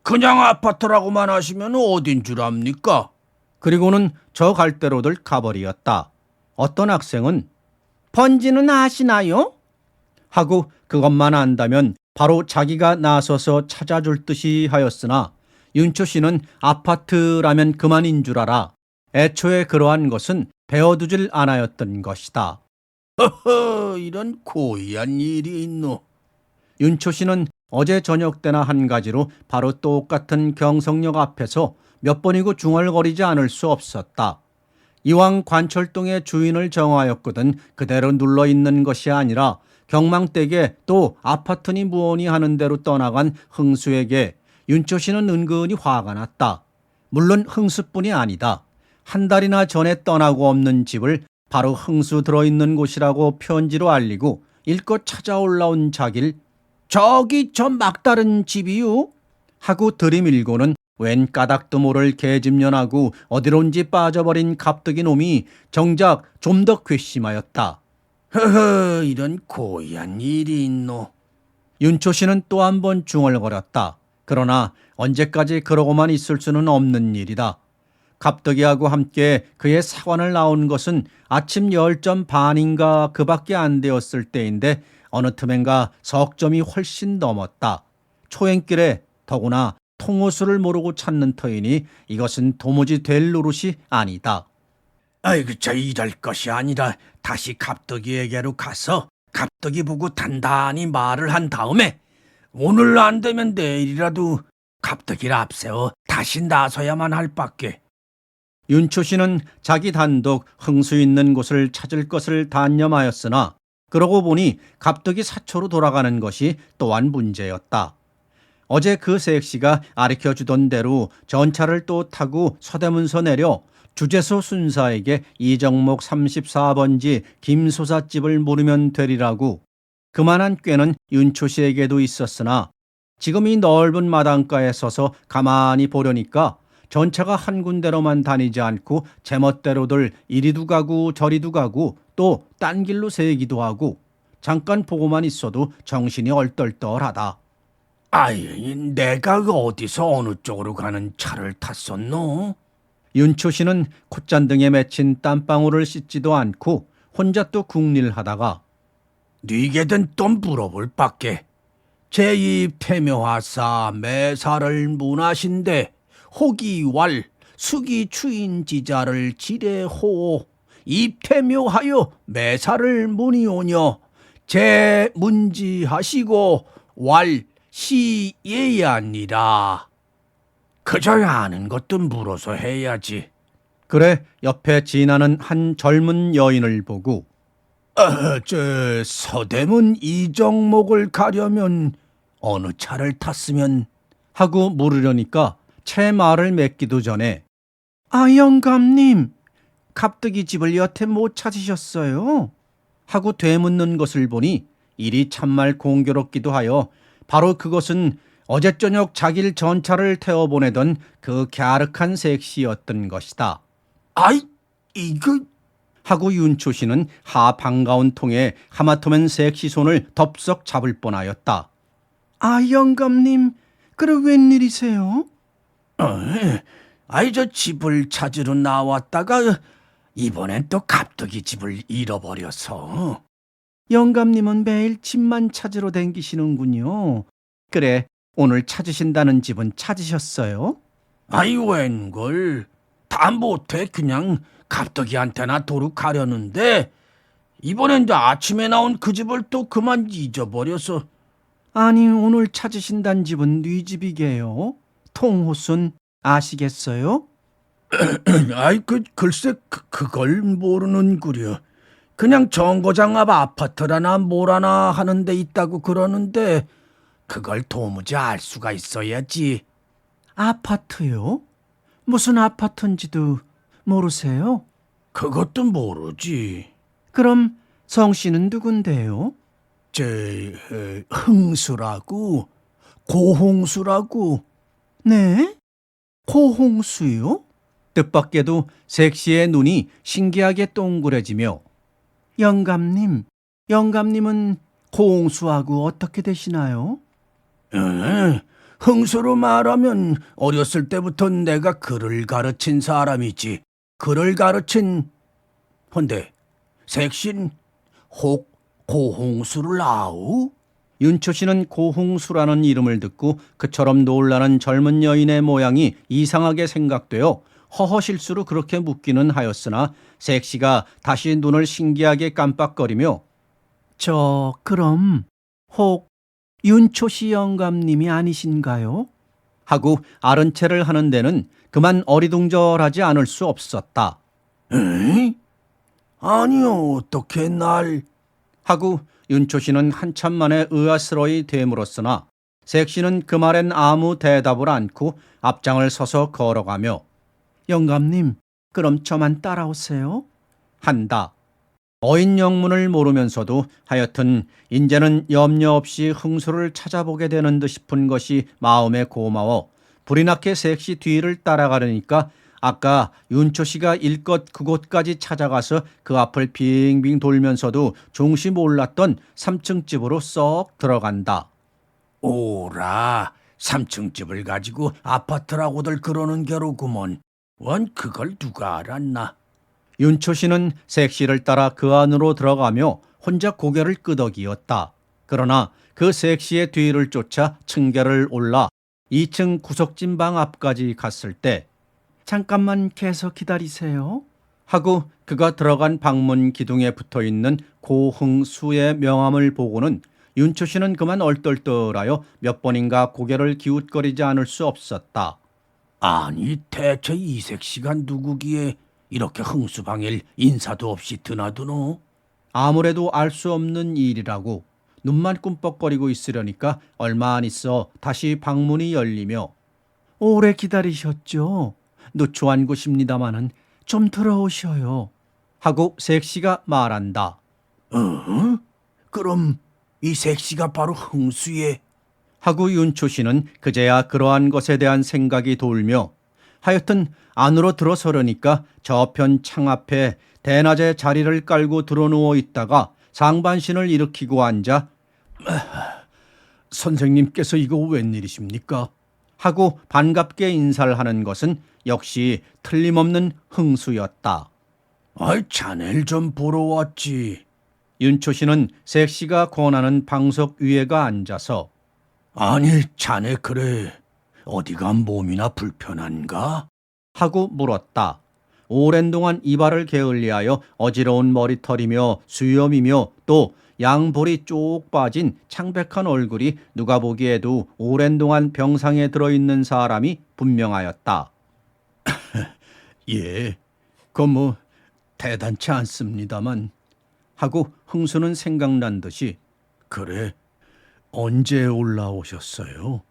[SPEAKER 1] 그냥 아파트라고만 하시면 어딘 줄 압니까?
[SPEAKER 2] 그리고는 저 갈대로들 가버리었다. 어떤 학생은 번지는 아시나요? 하고 그것만 안다면 바로 자기가 나서서 찾아줄 듯이 하였으나 윤초 씨는 아파트라면 그만인 줄 알아 애초에 그러한 것은 배워두질 않았던 것이다.
[SPEAKER 1] 허허, 이런 고의한 일이 있노.
[SPEAKER 2] 윤초 씨는 어제 저녁 때나 한 가지로 바로 똑같은 경성역 앞에서 몇 번이고 중얼거리지 않을 수 없었다. 이왕 관철동의 주인을 정하였거든 그대로 눌러있는 것이 아니라 경망댁에 또 아파트니 무엇니 하는 대로 떠나간 흥수에게 윤초 씨는 은근히 화가 났다. 물론 흥수뿐이 아니다. 한 달이나 전에 떠나고 없는 집을 바로 흥수 들어있는 곳이라고 편지로 알리고 일껏 찾아 올라온 자길 저기 저 막다른 집이요? 하고 들이밀고는 웬 까닭도 모를 개집년하고 어디론지 빠져버린 갑득이 놈이 정작 좀 더 괘씸하였다.
[SPEAKER 1] 허허, 이런 고의한 일이 있노.
[SPEAKER 2] 윤초 씨는 또 한 번 중얼거렸다. 그러나 언제까지 그러고만 있을 수는 없는 일이다. 갑득이하고 함께 그의 사관을 나온 것은 아침 10점 반인가 그밖에 안 되었을 때인데 어느 틈엔가 석점이 훨씬 넘었다. 초행길에 더구나 통호수를 모르고 찾는 터이니 이것은 도무지 될 노릇이 아니다.
[SPEAKER 1] 아이고, 저 이럴 것이 아니라 다시 갑득이에게로 가서 갑득이 보고 단단히 말을 한 다음에 오늘 안 되면 내일이라도 갑득이를 앞세워 다시 나서야만 할 밖에.
[SPEAKER 2] 윤초 씨는 자기 단독 흥수 있는 곳을 찾을 것을 단념하였으나 그러고 보니 갑득이 사초로 돌아가는 것이 또한 문제였다. 어제 그 색시가 가르쳐주던 대로 전차를 또 타고 서대문서 내려 주재소 순사에게 이정목 34번지 김소사집을 물으면 되리라고 그만한 꾀는 윤초 씨에게도 있었으나 지금 이 넓은 마당가에 서서 가만히 보려니까 전차가 한 군데로만 다니지 않고 제멋대로들 이리도 가고 저리도 가고 또 딴 길로 새기도 하고 잠깐 보고만 있어도 정신이 얼떨떨하다.
[SPEAKER 1] 아이, 내가 어디서 어느 쪽으로 가는 차를 탔었노?
[SPEAKER 2] 윤초 씨는 콧잔등에 맺힌 땀방울을 씻지도 않고 혼자 또 국릴하다가
[SPEAKER 1] 니게든 또 물어볼 밖에 제2 태묘하사 매사를 문하신데 호기왈 수기 추인지자를 지례호 입태묘하여 매사를 문이오녀 제 문지하시고 왈 시예야니라. 그저 아는 것도 물어서 해야지.
[SPEAKER 2] 그래 옆에 지나는 한 젊은 여인을 보고
[SPEAKER 1] 저 서대문 이정목을 가려면 어느 차를 탔으면
[SPEAKER 2] 하고 물으려니까 채 말을 맺기도 전에 아 영감님 갑득이 집을 여태 못 찾으셨어요? 하고 되묻는 것을 보니 일이 참말 공교롭기도 하여 바로 그것은 어제 저녁 자기를 전차를 태워보내던 그 갸륵한 색시였던 것이다.
[SPEAKER 1] 아이 이거
[SPEAKER 2] 하고 윤초 씨는 하 반가운 통에 하마터면 색시 손을 덥석 잡을 뻔하였다. 아 영감님 그래 웬일이세요?
[SPEAKER 1] 아이 저 집을 찾으러 나왔다가 이번엔 또 갑자기 집을 잃어버려서.
[SPEAKER 2] 영감님은 매일 집만 찾으러 댕기시는군요. 그래 오늘 찾으신다는 집은 찾으셨어요?
[SPEAKER 1] 아이 웬걸 다 못해 그냥 갑덕이한테나 도로 가려는데 이번엔 저 아침에 나온 그 집을 또 그만 잊어버려서.
[SPEAKER 2] 아니 오늘 찾으신다는 집은 네 집이게요. 통호순 아시겠어요?
[SPEAKER 1] 아이 글쎄 그걸 모르는구려. 그냥 정거장 앞 아파트라나 뭐라나 하는 데 있다고 그러는데 그걸 도무지 알 수가 있어야지.
[SPEAKER 2] 아파트요? 무슨 아파트인지도 모르세요?
[SPEAKER 1] 그것도 모르지.
[SPEAKER 2] 그럼 성씨는 누군데요?
[SPEAKER 1] 흥수라고 고홍수라고.
[SPEAKER 2] 네? 고홍수요? 뜻밖에도 색시의 눈이 신기하게 동그래지며 영감님은 고홍수하고 어떻게 되시나요?
[SPEAKER 1] 흥수로 말하면 어렸을 때부터 내가 글을 가르친 사람이지. 글을 가르친. 헌데 색신 혹 고홍수를 아우?
[SPEAKER 2] 윤초 씨는 고홍수라는 이름을 듣고 그처럼 놀라는 젊은 여인의 모양이 이상하게 생각되어 허허실수로 그렇게 묻기는 하였으나 색시가 다시 눈을 신기하게 깜빡거리며 그럼 혹 윤초 씨 영감님이 아니신가요? 하고 아른 체를 하는 데는 그만 어리둥절하지 않을 수 없었다.
[SPEAKER 1] 에? 아니 어떻게 날.
[SPEAKER 2] 하고 윤초 씨는 한참 만에 의아스러이 되물었으나 색시는 그 말엔 아무 대답을 않고 앞장을 서서 걸어가며 영감님 그럼 저만 따라오세요 한다. 어인 영문을 모르면서도 하여튼 인제는 염려 없이 흥수를 찾아보게 되는 듯 싶은 것이 마음에 고마워 불이 나게 색시 뒤를 따라가려니까 아까 윤초 씨가 일껏 그곳까지 찾아가서 그 앞을 빙빙 돌면서도 종시 몰랐던 3층 집으로 썩 들어간다.
[SPEAKER 1] 오라 3층 집을 가지고 아파트라고들 그러는 게로구먼. 원 그걸 누가 알았나.
[SPEAKER 2] 윤초 씨는 색시를 따라 그 안으로 들어가며 혼자 고개를 끄덕이었다. 그러나 그 색시의 뒤를 쫓아 층계를 올라 2층 구석진 방 앞까지 갔을 때 잠깐만 계속 기다리세요 하고 그가 들어간 방문 기둥에 붙어있는 고흥수의 명함을 보고는 윤초 씨는 그만 얼떨떨하여 몇 번인가 고개를 기웃거리지 않을 수 없었다.
[SPEAKER 1] 아니 대체 이색씨가 누구기에 이렇게 흥수방일 인사도 없이 드나드노?
[SPEAKER 2] 아무래도 알 수 없는 일이라고 눈만 꿈뻑거리고 있으려니까 얼마 안 있어 다시 방문이 열리며 오래 기다리셨죠? 누추한 곳입니다마는 좀 들어오셔요 하고 색시가 말한다.
[SPEAKER 1] 그럼 이 색씨가 바로 흥수의.
[SPEAKER 2] 하고 윤초 씨는 그제야 그러한 것에 대한 생각이 돌며 하여튼 안으로 들어서려니까 저편 창 앞에 대낮에 자리를 깔고 드러누워 있다가 상반신을 일으키고 앉아
[SPEAKER 1] 선생님께서 이거 웬일이십니까?
[SPEAKER 2] 하고 반갑게 인사를 하는 것은 역시 틀림없는 흥수였다.
[SPEAKER 1] 아이, 자네를 좀 보러 왔지.
[SPEAKER 2] 윤초 씨는 색 씨가 권하는 방석 위에가 앉아서
[SPEAKER 1] 아니, 자네 그래. 어디가 몸이나 불편한가?
[SPEAKER 2] 하고 물었다. 오랜 동안 이발을 게을리하여 어지러운 머리털이며 수염이며 또 양볼이 쭉 빠진 창백한 얼굴이 누가 보기에도 오랜 동안 병상에 들어있는 사람이 분명하였다.
[SPEAKER 1] 예, 그건 뭐 대단치 않습니다만.
[SPEAKER 2] 하고 흥수는 생각난 듯이
[SPEAKER 1] 그래, 언제 올라오셨어요?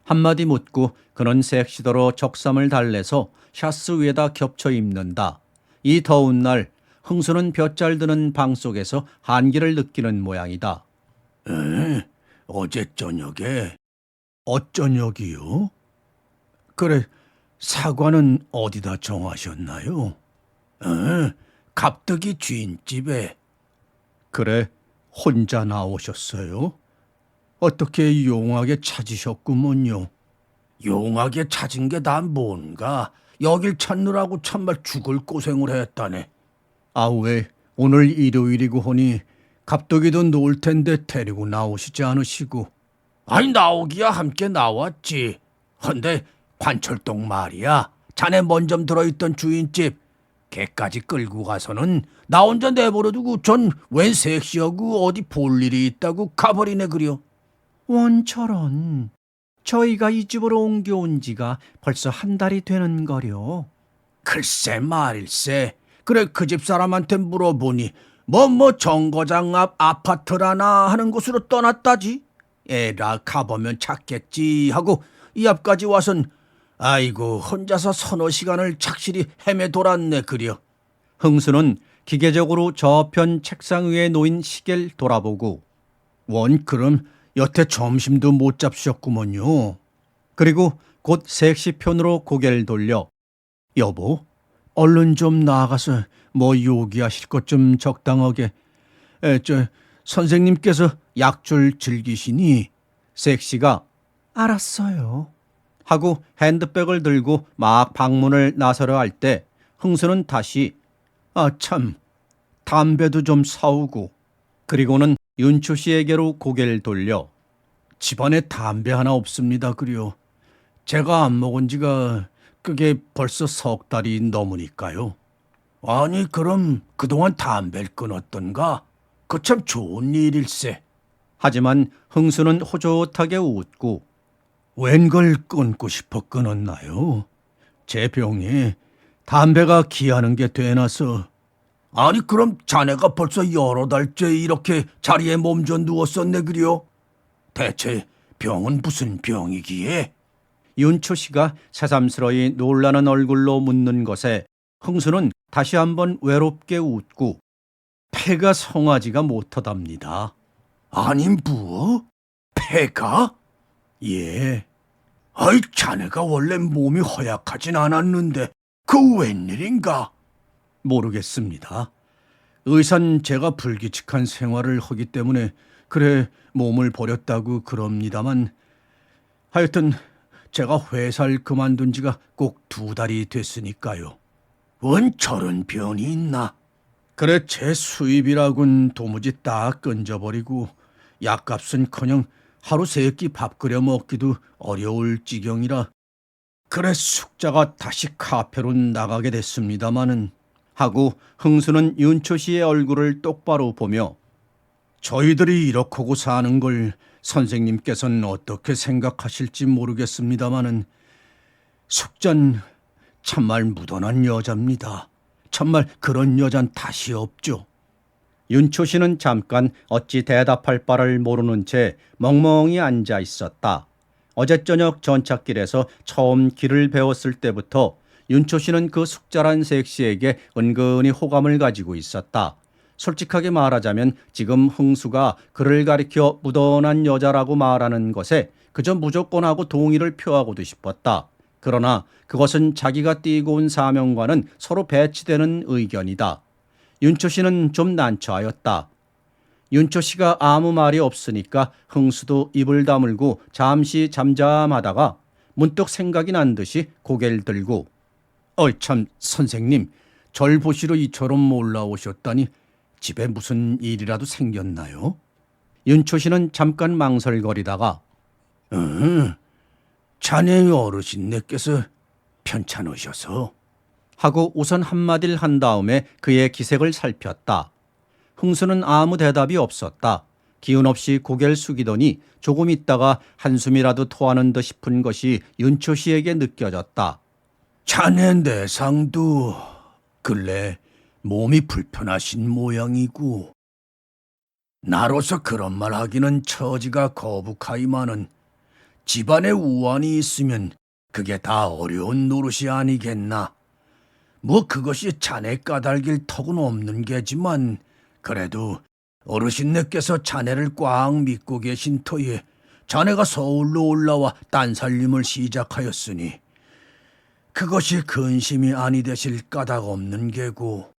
[SPEAKER 2] 한마디 묻고 그는 섹시더러 적삼을 달래서 샤스 위에다 겹쳐 입는다. 이 더운 날 흥수는 볕잘 드는 방 속에서 한기를 느끼는 모양이다.
[SPEAKER 1] 어제 저녁에? 어쩌녁이요? 그래, 사과는 어디다 정하셨나요? 갑득이 주인집에. 그래, 혼자 나오셨어요? 어떻게 용하게 찾으셨구먼요. 용하게 찾은 게 난 뭔가. 여길 찾느라고 참말 죽을 고생을 했다네. 아, 왜 오늘 일요일이고 하니 갑독이도 놀 텐데 데리고 나오시지 않으시고. 아니, 나오기야 함께 나왔지. 헌데 관철동 말이야, 자네 먼저 들어있던 주인집 걔까지 끌고 가서는 나 혼자 내버려두고 전 웬 섹시하고 어디 볼 일이 있다고 가버리네 그려.
[SPEAKER 2] 원처럼 저희가 이 집으로 옮겨온 지가 벌써 한 달이 되는 거려.
[SPEAKER 1] 글쎄 말일세. 그래, 그 집 사람한테 물어보니 뭐 정거장 앞 아파트라나 하는 곳으로 떠났다지. 에라, 가보면 찾겠지 하고 이 앞까지 와선 아이고 혼자서 서너 시간을 착실히 헤매 돌았네 그려.
[SPEAKER 2] 흥수는 기계적으로 저편 책상 위에 놓인 시계를 돌아보고
[SPEAKER 1] 원, 그럼 여태 점심도 못 잡수셨구먼요.
[SPEAKER 2] 그리고 곧 색시 편으로 고개를 돌려
[SPEAKER 1] 여보, 얼른 좀 나가서 뭐 요기하실 것 좀 적당하게. 선생님께서 약줄 즐기시니.
[SPEAKER 2] 섹시가
[SPEAKER 1] 알았어요.
[SPEAKER 2] 하고 핸드백을 들고 막 방문을 나서려 할 때 흥수는 다시
[SPEAKER 1] 아, 참, 담배도 좀 사오고.
[SPEAKER 2] 그리고는 윤초 씨에게로 고개를 돌려
[SPEAKER 1] 집안에 담배 하나 없습니다 그려. 제가 안 먹은 지가 그게 벌써 석 달이 넘으니까요. 아니, 그럼 그동안 담배를 끊었던가? 그 참 좋은 일일세.
[SPEAKER 2] 하지만 흥수는 호젓하게 웃고
[SPEAKER 1] 웬걸 끊고 싶어 끊었나요? 제 병에 담배가 기하는 게 되나서. 아니, 그럼 자네가 벌써 여러 달째 이렇게 자리에 몸져 누웠었네 그려. 대체 병은 무슨 병이기에?
[SPEAKER 2] 윤초 씨가 새삼스러이 놀라는 얼굴로 묻는 것에 흥수는 다시 한번 외롭게 웃고
[SPEAKER 1] 폐가 성하지가 못하답니다. 아니, 뭐? 폐가? 예. 아이, 자네가 원래 몸이 허약하진 않았는데 그 웬일인가? 모르겠습니다. 의사는 제가 불규칙한 생활을 하기 때문에 그래 몸을 버렸다고 그럽니다만, 하여튼 제가 회사를 그만둔 지가 꼭 2달이 됐으니까요. 원 저런 병이 있나? 그래, 제 수입이라곤 도무지 다 끊져버리고 약값은커녕 하루 3끼 밥 끓여 먹기도 어려울 지경이라 그래 숙자가 다시 카페로 나가게 됐습니다마는.
[SPEAKER 2] 하고 흥수는 윤초 씨의 얼굴을 똑바로 보며
[SPEAKER 1] 저희들이 이렇게 사는 걸 선생님께서는 어떻게 생각하실지 모르겠습니다마는 숙자는 참말 무던한 여자입니다. 참말 그런 여잔 다시 없죠.
[SPEAKER 2] 윤초 씨는 잠깐 어찌 대답할 바를 모르는 채 멍멍이 앉아 있었다. 어제 저녁 전찻길에서 처음 길을 배웠을 때부터 윤초 씨는 그 숙자란 섹시에게 은근히 호감을 가지고 있었다. 솔직하게 말하자면 지금 흥수가 그를 가리켜 무던한 여자라고 말하는 것에 그저 무조건하고 동의를 표하고도 싶었다. 그러나 그것은 자기가 띠고 온 사명과는 서로 배치되는 의견이다. 윤초 씨는 좀 난처하였다. 윤초 씨가 아무 말이 없으니까 흥수도 입을 다물고 잠시 잠잠하다가 문득 생각이 난 듯이 고개를 들고
[SPEAKER 1] 참 선생님, 절 보시러 이처럼 올라오셨다니 집에 무슨 일이라도 생겼나요?
[SPEAKER 2] 윤초 씨는 잠깐 망설거리다가
[SPEAKER 1] 자네 어르신네께서 편찮으셔서
[SPEAKER 2] 하고 우선 한마디를 한 다음에 그의 기색을 살폈다. 흥수는 아무 대답이 없었다. 기운 없이 고개를 숙이더니 조금 있다가 한숨이라도 토하는 듯 싶은 것이 윤초 씨에게 느껴졌다.
[SPEAKER 1] 자네 내상도 근래 몸이 불편하신 모양이고 나로서 그런 말 하기는 처지가 거북하이마는 집안에 우환이 있으면 그게 다 어려운 노릇이 아니겠나. 뭐 그것이 자네 까닭일 턱은 없는 게지만 그래도 어르신네께서 자네를 꽉 믿고 계신 터에 자네가 서울로 올라와 딴살림을 시작하였으니 그것이 근심이 아니 되실 까닭 없는 게고.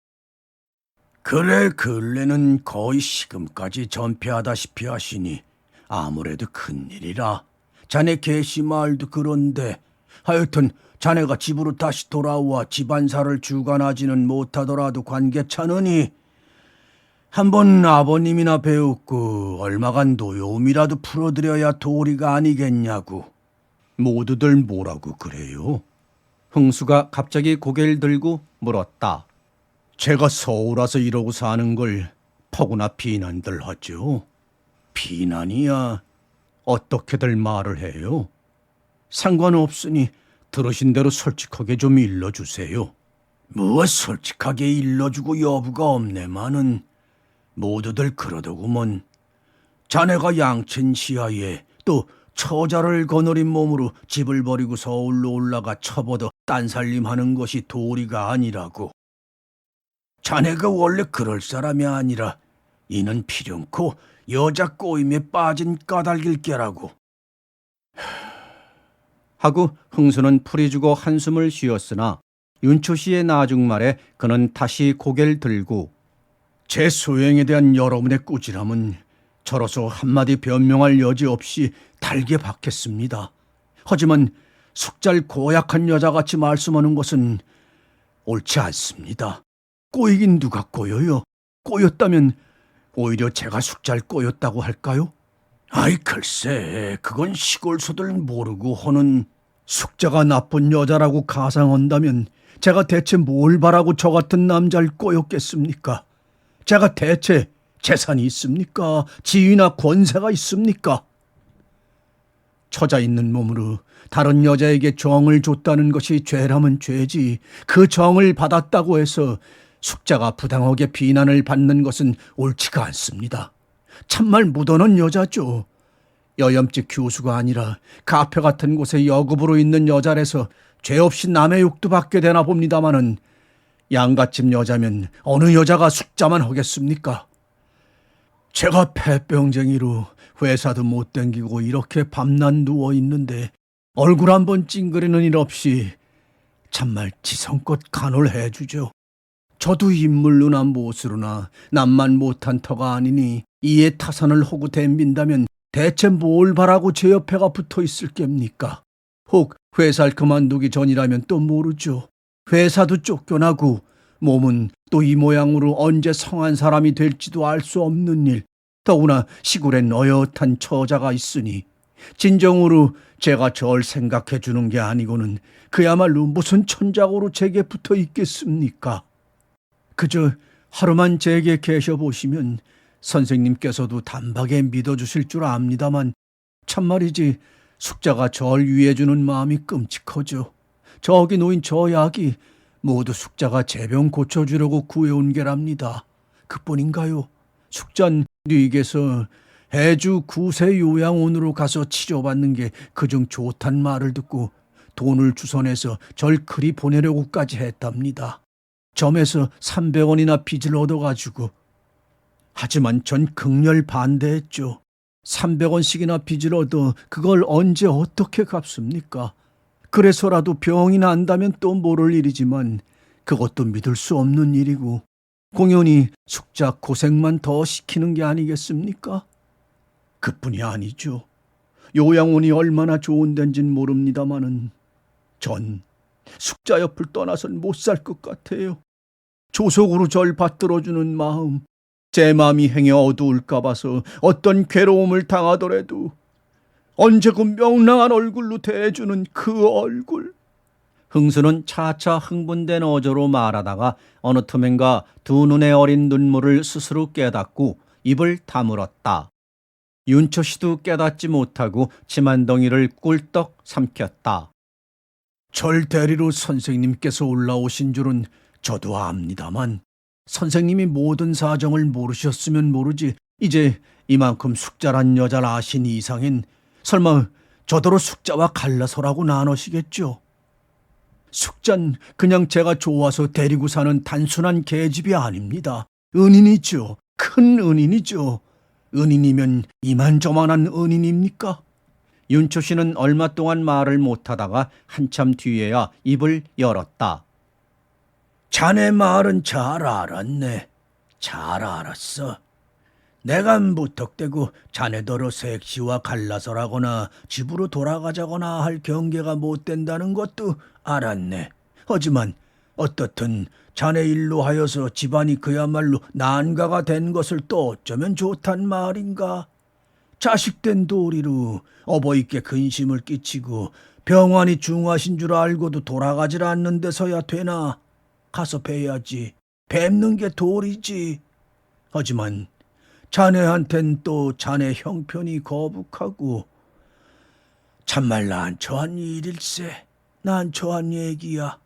[SPEAKER 1] 그래 근래는 거의 시금까지 전폐하다시피 하시니 아무래도 큰일이라. 자네 계시 말도 그런데 하여튼 자네가 집으로 다시 돌아와 집안사를 주관하지는 못하더라도 관계찮으니 한번 아버님이나 배웠고 얼마간 노여움이라도 풀어드려야 도리가 아니겠냐고.
[SPEAKER 2] 모두들 뭐라고 그래요? 흥수가 갑자기 고개를 들고 물었다.
[SPEAKER 1] 제가 서울 와서 이러고 사는 걸 퍼구나 비난들 하죠. 비난이야 어떻게들 말을 해요? 상관없으니 들으신 대로 솔직하게 좀 일러주세요. 뭐 솔직하게 일러주고 여부가 없네마는 모두들 그러더구먼. 자네가 양친 시야에 또 처자를 거느린 몸으로 집을 버리고 서울로 올라가 처버더 딴살림하는 것이 도리가 아니라고. 자네가 원래 그럴 사람이 아니라 이는 필연코 여자 꼬임에 빠진 까닭일 게라고.
[SPEAKER 2] 하고 흥수는 풀이 주고 한숨을 쉬었으나 윤초 씨의 나중말에 그는 다시 고개를 들고
[SPEAKER 1] 제 소행에 대한 여러분의 꾸지람은 저로서 한마디 변명할 여지 없이 달게 받겠습니다. 하지만 숙잘 고약한 여자같이 말씀하는 것은 옳지 않습니다. 꼬이긴 누가 꼬여요? 꼬였다면 오히려 제가 숙잘 꼬였다고 할까요? 아이 글쎄 그건 시골소들 모르고 허는. 숙자가 나쁜 여자라고 가상한다면 제가 대체 뭘 바라고 저 같은 남자를 꼬였겠습니까? 제가 대체 재산이 있습니까? 지위나 권세가 있습니까? 처자 있는 몸으로 다른 여자에게 정을 줬다는 것이 죄라면 죄지, 그 정을 받았다고 해서 숙자가 부당하게 비난을 받는 것은 옳지가 않습니다. 참말 묻어놓은 여자죠. 여염집 교수가 아니라 카페 같은 곳에 여급으로 있는 여자라서 죄 없이 남의 욕도 받게 되나 봅니다마는 양갓집 여자면 어느 여자가 숙자만 하겠습니까? 제가 폐병쟁이로 회사도 못 댕기고 이렇게 밤낮 누워 있는데 얼굴 한번 찡그리는 일 없이 참말 지성껏 간호를 해주죠. 저도 인물로나 못으로나 남만 못한 터가 아니니 이에 타산을 하고 댐빈다면 대체 뭘 바라고 제 옆에가 붙어 있을 겝니까? 혹 회사를 그만두기 전이라면 또 모르죠. 회사도 쫓겨나고 몸은 또 이 모양으로 언제 성한 사람이 될지도 알 수 없는 일. 더구나 시골엔 어엿한 처자가 있으니 진정으로 제가 절 생각해 주는 게 아니고는 그야말로 무슨 천작으로 제게 붙어 있겠습니까? 그저 하루만 제게 계셔보시면 선생님께서도 단박에 믿어주실 줄 압니다만 참말이지 숙자가 절 위해주는 마음이 끔찍하죠. 저기 놓인 저 약이 모두 숙자가 제 병 고쳐주려고 구해온 게랍니다. 그뿐인가요? 숙잔 뉘에게서 해주 구세 요양원으로 가서 치료받는 게 그중 좋단 말을 듣고 돈을 주선해서 절 그리 보내려고까지 했답니다. 점에서 300원이나 빚을 얻어가지고. 하지만 전 극렬 반대했죠. 300원씩이나 빚을 얻어 그걸 언제 어떻게 갚습니까? 그래서라도 병이 난다면 또 모를 일이지만 그것도 믿을 수 없는 일이고 공연히 숙자 고생만 더 시키는 게 아니겠습니까? 그뿐이 아니죠. 요양원이 얼마나 좋은 데인진 모릅니다마는 전 숙자 옆을 떠나선 못 살 것 같아요. 조속으로 절 받들어주는 마음, 제 마음이 행여 어두울까 봐서 어떤 괴로움을 당하더라도 언제 그 명랑한 얼굴로 대해주는 그 얼굴.
[SPEAKER 2] 흥수는 차차 흥분된 어조로 말하다가 어느 틈엔가 두 눈에 어린 눈물을 스스로 깨닫고 입을 다물었다. 윤초 씨도 깨닫지 못하고 치만덩이를 꿀떡 삼켰다.
[SPEAKER 1] 절 데리러 선생님께서 올라오신 줄은 저도 압니다만 선생님이 모든 사정을 모르셨으면 모르지 이제 이만큼 숙자란 여자를 아신 이상엔 설마 저더러 숙자와 갈라서라고 나누시겠죠? 숙자는 그냥 제가 좋아서 데리고 사는 단순한 계집이 아닙니다. 은인이죠. 큰 은인이죠. 은인이면 이만저만한 은인입니까?
[SPEAKER 2] 윤초 씨는 얼마 동안 말을 못하다가 한참 뒤에야 입을 열었다.
[SPEAKER 1] 자네 말은 잘 알았네. 잘 알았어. 내가 무턱대고 자네더러 색시와 갈라서라거나 집으로 돌아가자거나 할 경계가 못 된다는 것도 알았네. 하지만 어떻든 자네 일로 하여서 집안이 그야말로 난가가 된 것을 또 어쩌면 좋단 말인가. 자식된 도리로 어버이께 근심을 끼치고 병환이 중하신 줄 알고도 돌아가질 않는 데서야 되나. 가서 뵈야지. 뵙는 게 도리지. 하지만 자네한텐 또 자네 형편이 거북하고 참말 난처한 일일세. 난처한 얘기야.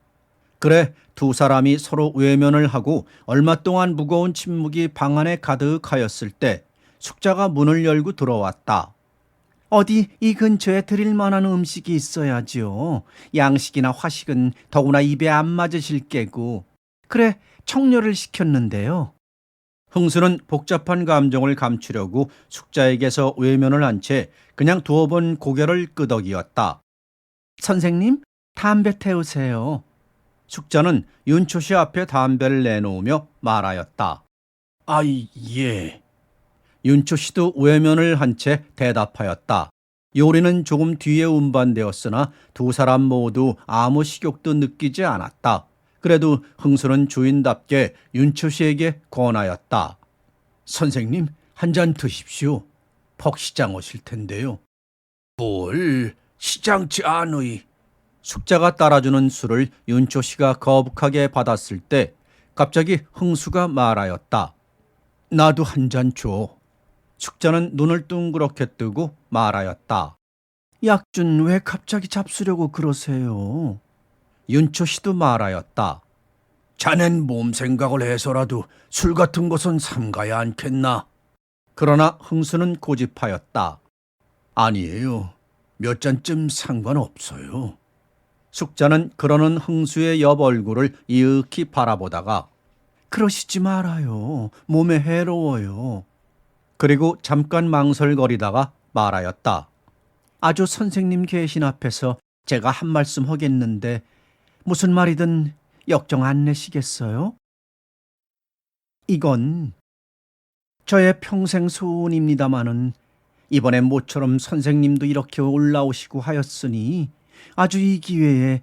[SPEAKER 2] 그래 두 사람이 서로 외면을 하고 얼마 동안 무거운 침묵이 방 안에 가득하였을 때 숙자가 문을 열고 들어왔다. 어디 이 근처에 드릴 만한 음식이 있어야지요. 양식이나 화식은 더구나 입에 안 맞으실 게고. 그래 청료를 시켰는데요. 흥수는 복잡한 감정을 감추려고 숙자에게서 외면을 한 채 그냥 두어 번 고개를 끄덕이었다. 선생님, 담배 태우세요. 숙자는 윤초 씨 앞에 담배를 내놓으며 말하였다.
[SPEAKER 1] 아이, 예.
[SPEAKER 2] 윤초 씨도 외면을 한 채 대답하였다. 요리는 조금 뒤에 운반되었으나 두 사람 모두 아무 식욕도 느끼지 않았다. 그래도 흥수는 주인답게 윤초 씨에게 권하였다.
[SPEAKER 1] 선생님, 한 잔 드십시오. 퍽 시장 오실 텐데요. 뭘 시장치 않의.
[SPEAKER 2] 숙자가 따라주는 술을 윤초 씨가 거북하게 받았을 때 갑자기 흥수가 말하였다.
[SPEAKER 1] 나도 한 잔 줘.
[SPEAKER 2] 숙자는 눈을 둥그렇게 뜨고 말하였다. 약준 왜 갑자기 잡수려고 그러세요? 윤초 씨도 말하였다.
[SPEAKER 1] 자넨 몸 생각을 해서라도 술 같은 것은 삼가야 않겠나?
[SPEAKER 2] 그러나 흥수는 고집하였다.
[SPEAKER 1] 아니에요. 몇 잔쯤 상관없어요.
[SPEAKER 2] 숙자는 그러는 흥수의 옆 얼굴을 이윽히 바라보다가 그러시지 말아요. 몸에 해로워요. 그리고 잠깐 망설거리다가 말하였다. 아주 선생님 계신 앞에서 제가 한 말씀 하겠는데 무슨 말이든 역정 안 내시겠어요? 이건 저의 평생 소원입니다마는 이번에 모처럼 선생님도 이렇게 올라오시고 하였으니 아주 이 기회에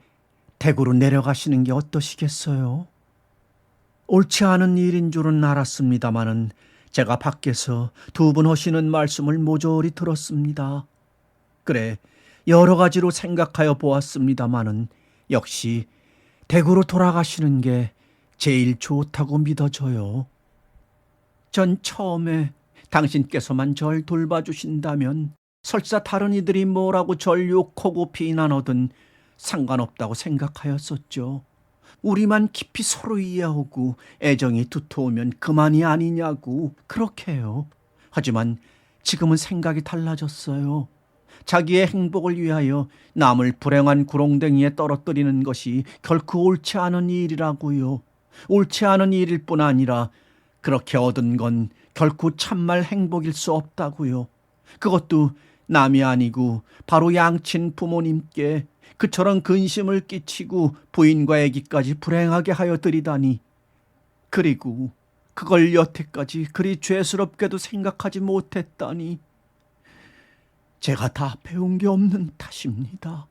[SPEAKER 2] 대구로 내려가시는 게 어떠시겠어요? 옳지 않은 일인 줄은 알았습니다마는 제가 밖에서 두 분 하시는 말씀을 모조리 들었습니다. 그래 여러 가지로 생각하여 보았습니다마는 역시 대구로 돌아가시는 게 제일 좋다고 믿어져요. 전 처음에 당신께서만 절 돌봐주신다면 설사 다른 이들이 뭐라고 절 욕하고 비난하든 상관없다고 생각하였었죠. 우리만 깊이 서로 이해하고 애정이 두터우면 그만이 아니냐고 그렇게요. 하지만 지금은 생각이 달라졌어요. 자기의 행복을 위하여 남을 불행한 구렁댕이에 떨어뜨리는 것이 결코 옳지 않은 일이라고요. 옳지 않은 일일 뿐 아니라 그렇게 얻은 건 결코 참말 행복일 수 없다고요. 그것도 남이 아니고 바로 양친 부모님께 그처럼 근심을 끼치고 부인과 아기까지 불행하게 하여 드리다니. 그리고 그걸 여태까지 그리 죄스럽게도 생각하지 못했다니. 제가 다 배운 게 없는 탓입니다.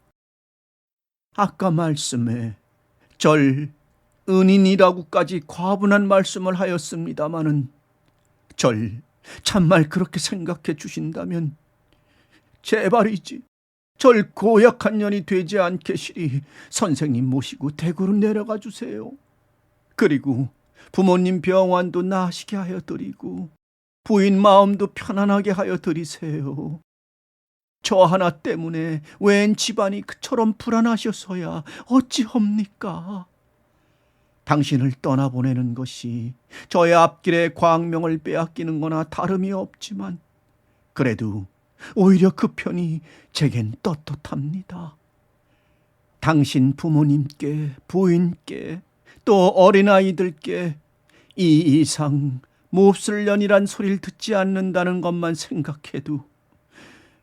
[SPEAKER 2] 아까 말씀에 절 은인이라고까지 과분한 말씀을 하였습니다마는 절 참말 그렇게 생각해 주신다면 제발이지 절 고약한 년이 되지 않게 시리 선생님 모시고 대구로 내려가 주세요. 그리고 부모님 병환도 나으시게 하여 드리고 부인 마음도 편안하게 하여 드리세요. 저 하나 때문에 웬 집안이 그처럼 불안하셔서야 어찌합니까? 당신을 떠나보내는 것이 저의 앞길의 광명을 빼앗기는 거나 다름이 없지만 그래도 오히려 그 편이 제겐 떳떳합니다. 당신 부모님께, 부인께, 또 어린아이들께 이 이상 몹쓸 년이란 소리를 듣지 않는다는 것만 생각해도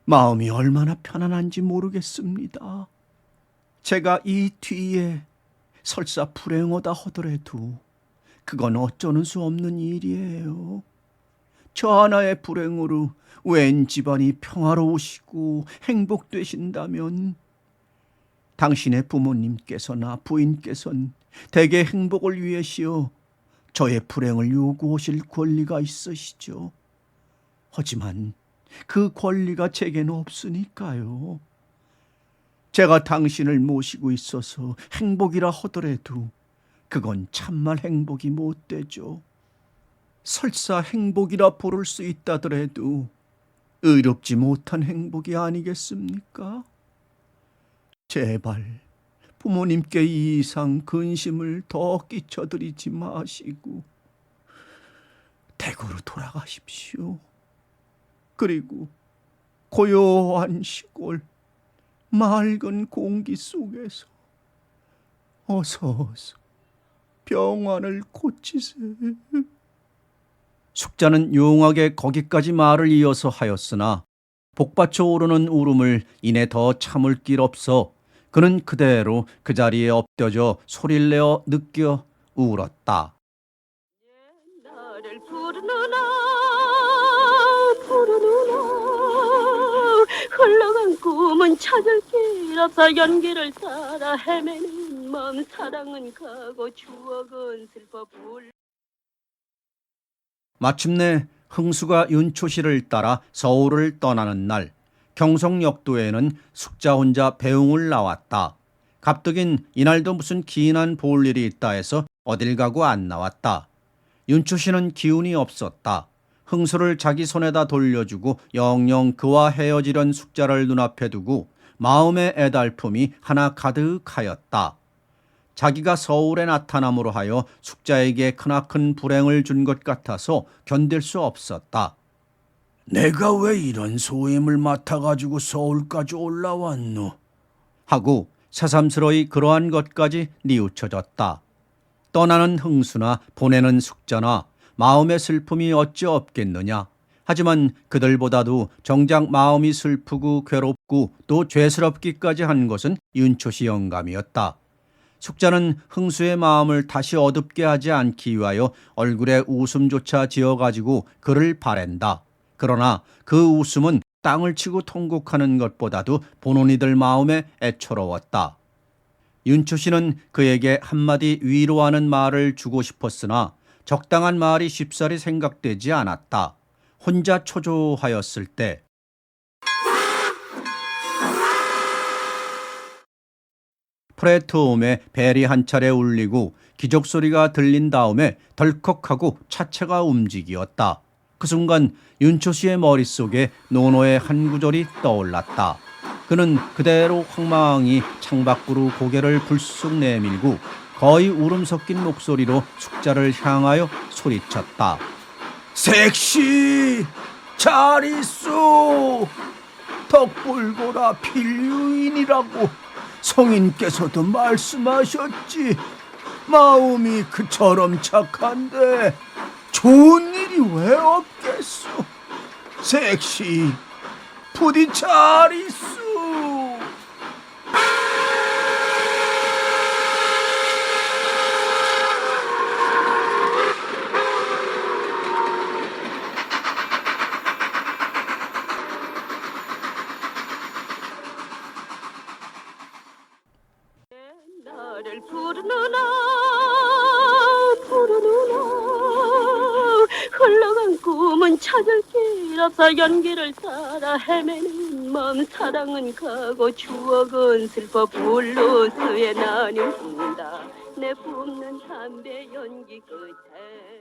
[SPEAKER 2] 마음이 얼마나 편안한지 모르겠습니다. 제가 이 뒤에 설사 불행하다 하더라도 그건 어쩌는 수 없는 일이에요. 저 하나의 불행으로 웬 집안이 평화로우시고 행복되신다면 당신의 부모님께서나 부인께서는 대개 행복을 위해시어 저의 불행을 요구하실 권리가 있으시죠. 하지만 그 권리가 제게는 없으니까요. 제가 당신을 모시고 있어서 행복이라 하더라도 그건 참말 행복이 못 되죠. 설사 행복이라 부를 수 있다더라도 의롭지 못한 행복이 아니겠습니까? 제발 부모님께 이 이상 근심을 더 끼쳐드리지 마시고 대구로 돌아가십시오. 그리고 고요한 시골 맑은 공기 속에서 어서 병환을 고치세요. 숙자는 용하게 거기까지 말을 이어서 하였으나 복받쳐 오르는 울음을 이내 더 참을 길 없어 그는 그대로 그 자리에 엎드려 소리를 내어 느껴 울었다.
[SPEAKER 3] 나를 부르누나 흘러간 꿈은 찾을 길 없어 연기를 따라 헤매는 마음 사랑은 가고 추억은 슬퍼
[SPEAKER 2] 마침내 흥수가 윤초씨를 따라 서울을 떠나는 날 경성역도에는 숙자 혼자 배웅을 나왔다. 갑득인 이날도 무슨 기인한 볼 일이 있다 해서 어딜 가고 안 나왔다. 윤초씨는 기운이 없었다. 흥수를 자기 손에다 돌려주고 영영 그와 헤어지려는 숙자를 눈앞에 두고 마음의 애달픔이 하나 가득하였다. 자기가 서울에 나타남으로 하여 숙자에게 크나큰 불행을 준 것 같아서 견딜 수 없었다.
[SPEAKER 1] 내가 왜 이런 소임을 맡아가지고 서울까지 올라왔노?
[SPEAKER 2] 하고 새삼스러이 그러한 것까지 뉘우쳐졌다. 떠나는 흥수나 보내는 숙자나 마음의 슬픔이 어찌 없겠느냐. 하지만 그들보다도 정작 마음이 슬프고 괴롭고 또 죄스럽기까지 한 것은 윤초씨 영감이었다. 숙자는 흥수의 마음을 다시 어둡게 하지 않기 위하여 얼굴에 웃음조차 지어가지고 그를 바랜다. 그러나 그 웃음은 땅을 치고 통곡하는 것보다도 본원이들 마음에 애처로웠다. 윤초씨는 그에게 한마디 위로하는 말을 주고 싶었으나 적당한 말이 쉽사리 생각되지 않았다. 혼자 초조하였을 때 프레트홈에 벨이 한 차례 울리고 기적소리가 들린 다음에 덜컥하고 차체가 움직이었다. 그 순간 윤초씨의 머릿속에 노노의 한 구절이 떠올랐다. 그는 그대로 황망히 창밖으로 고개를 불쑥 내밀고 거의 울음 섞인 목소리로 숙자를 향하여 소리쳤다.
[SPEAKER 1] 색시 잘 있소. 덕불고라 필유인이라고 성인께서도 말씀하셨지. 마음이 그처럼 착한데 좋은 일이 왜 없겠소. 색시 부디 잘 있소.
[SPEAKER 3] 부르느나 흘러간 꿈은 찾을 길 없어 연기를 따라 헤매는 마음 사랑은 가고 추억은 슬퍼 블루스에 나뉘는다 내 뿜는 담배 연기 끝에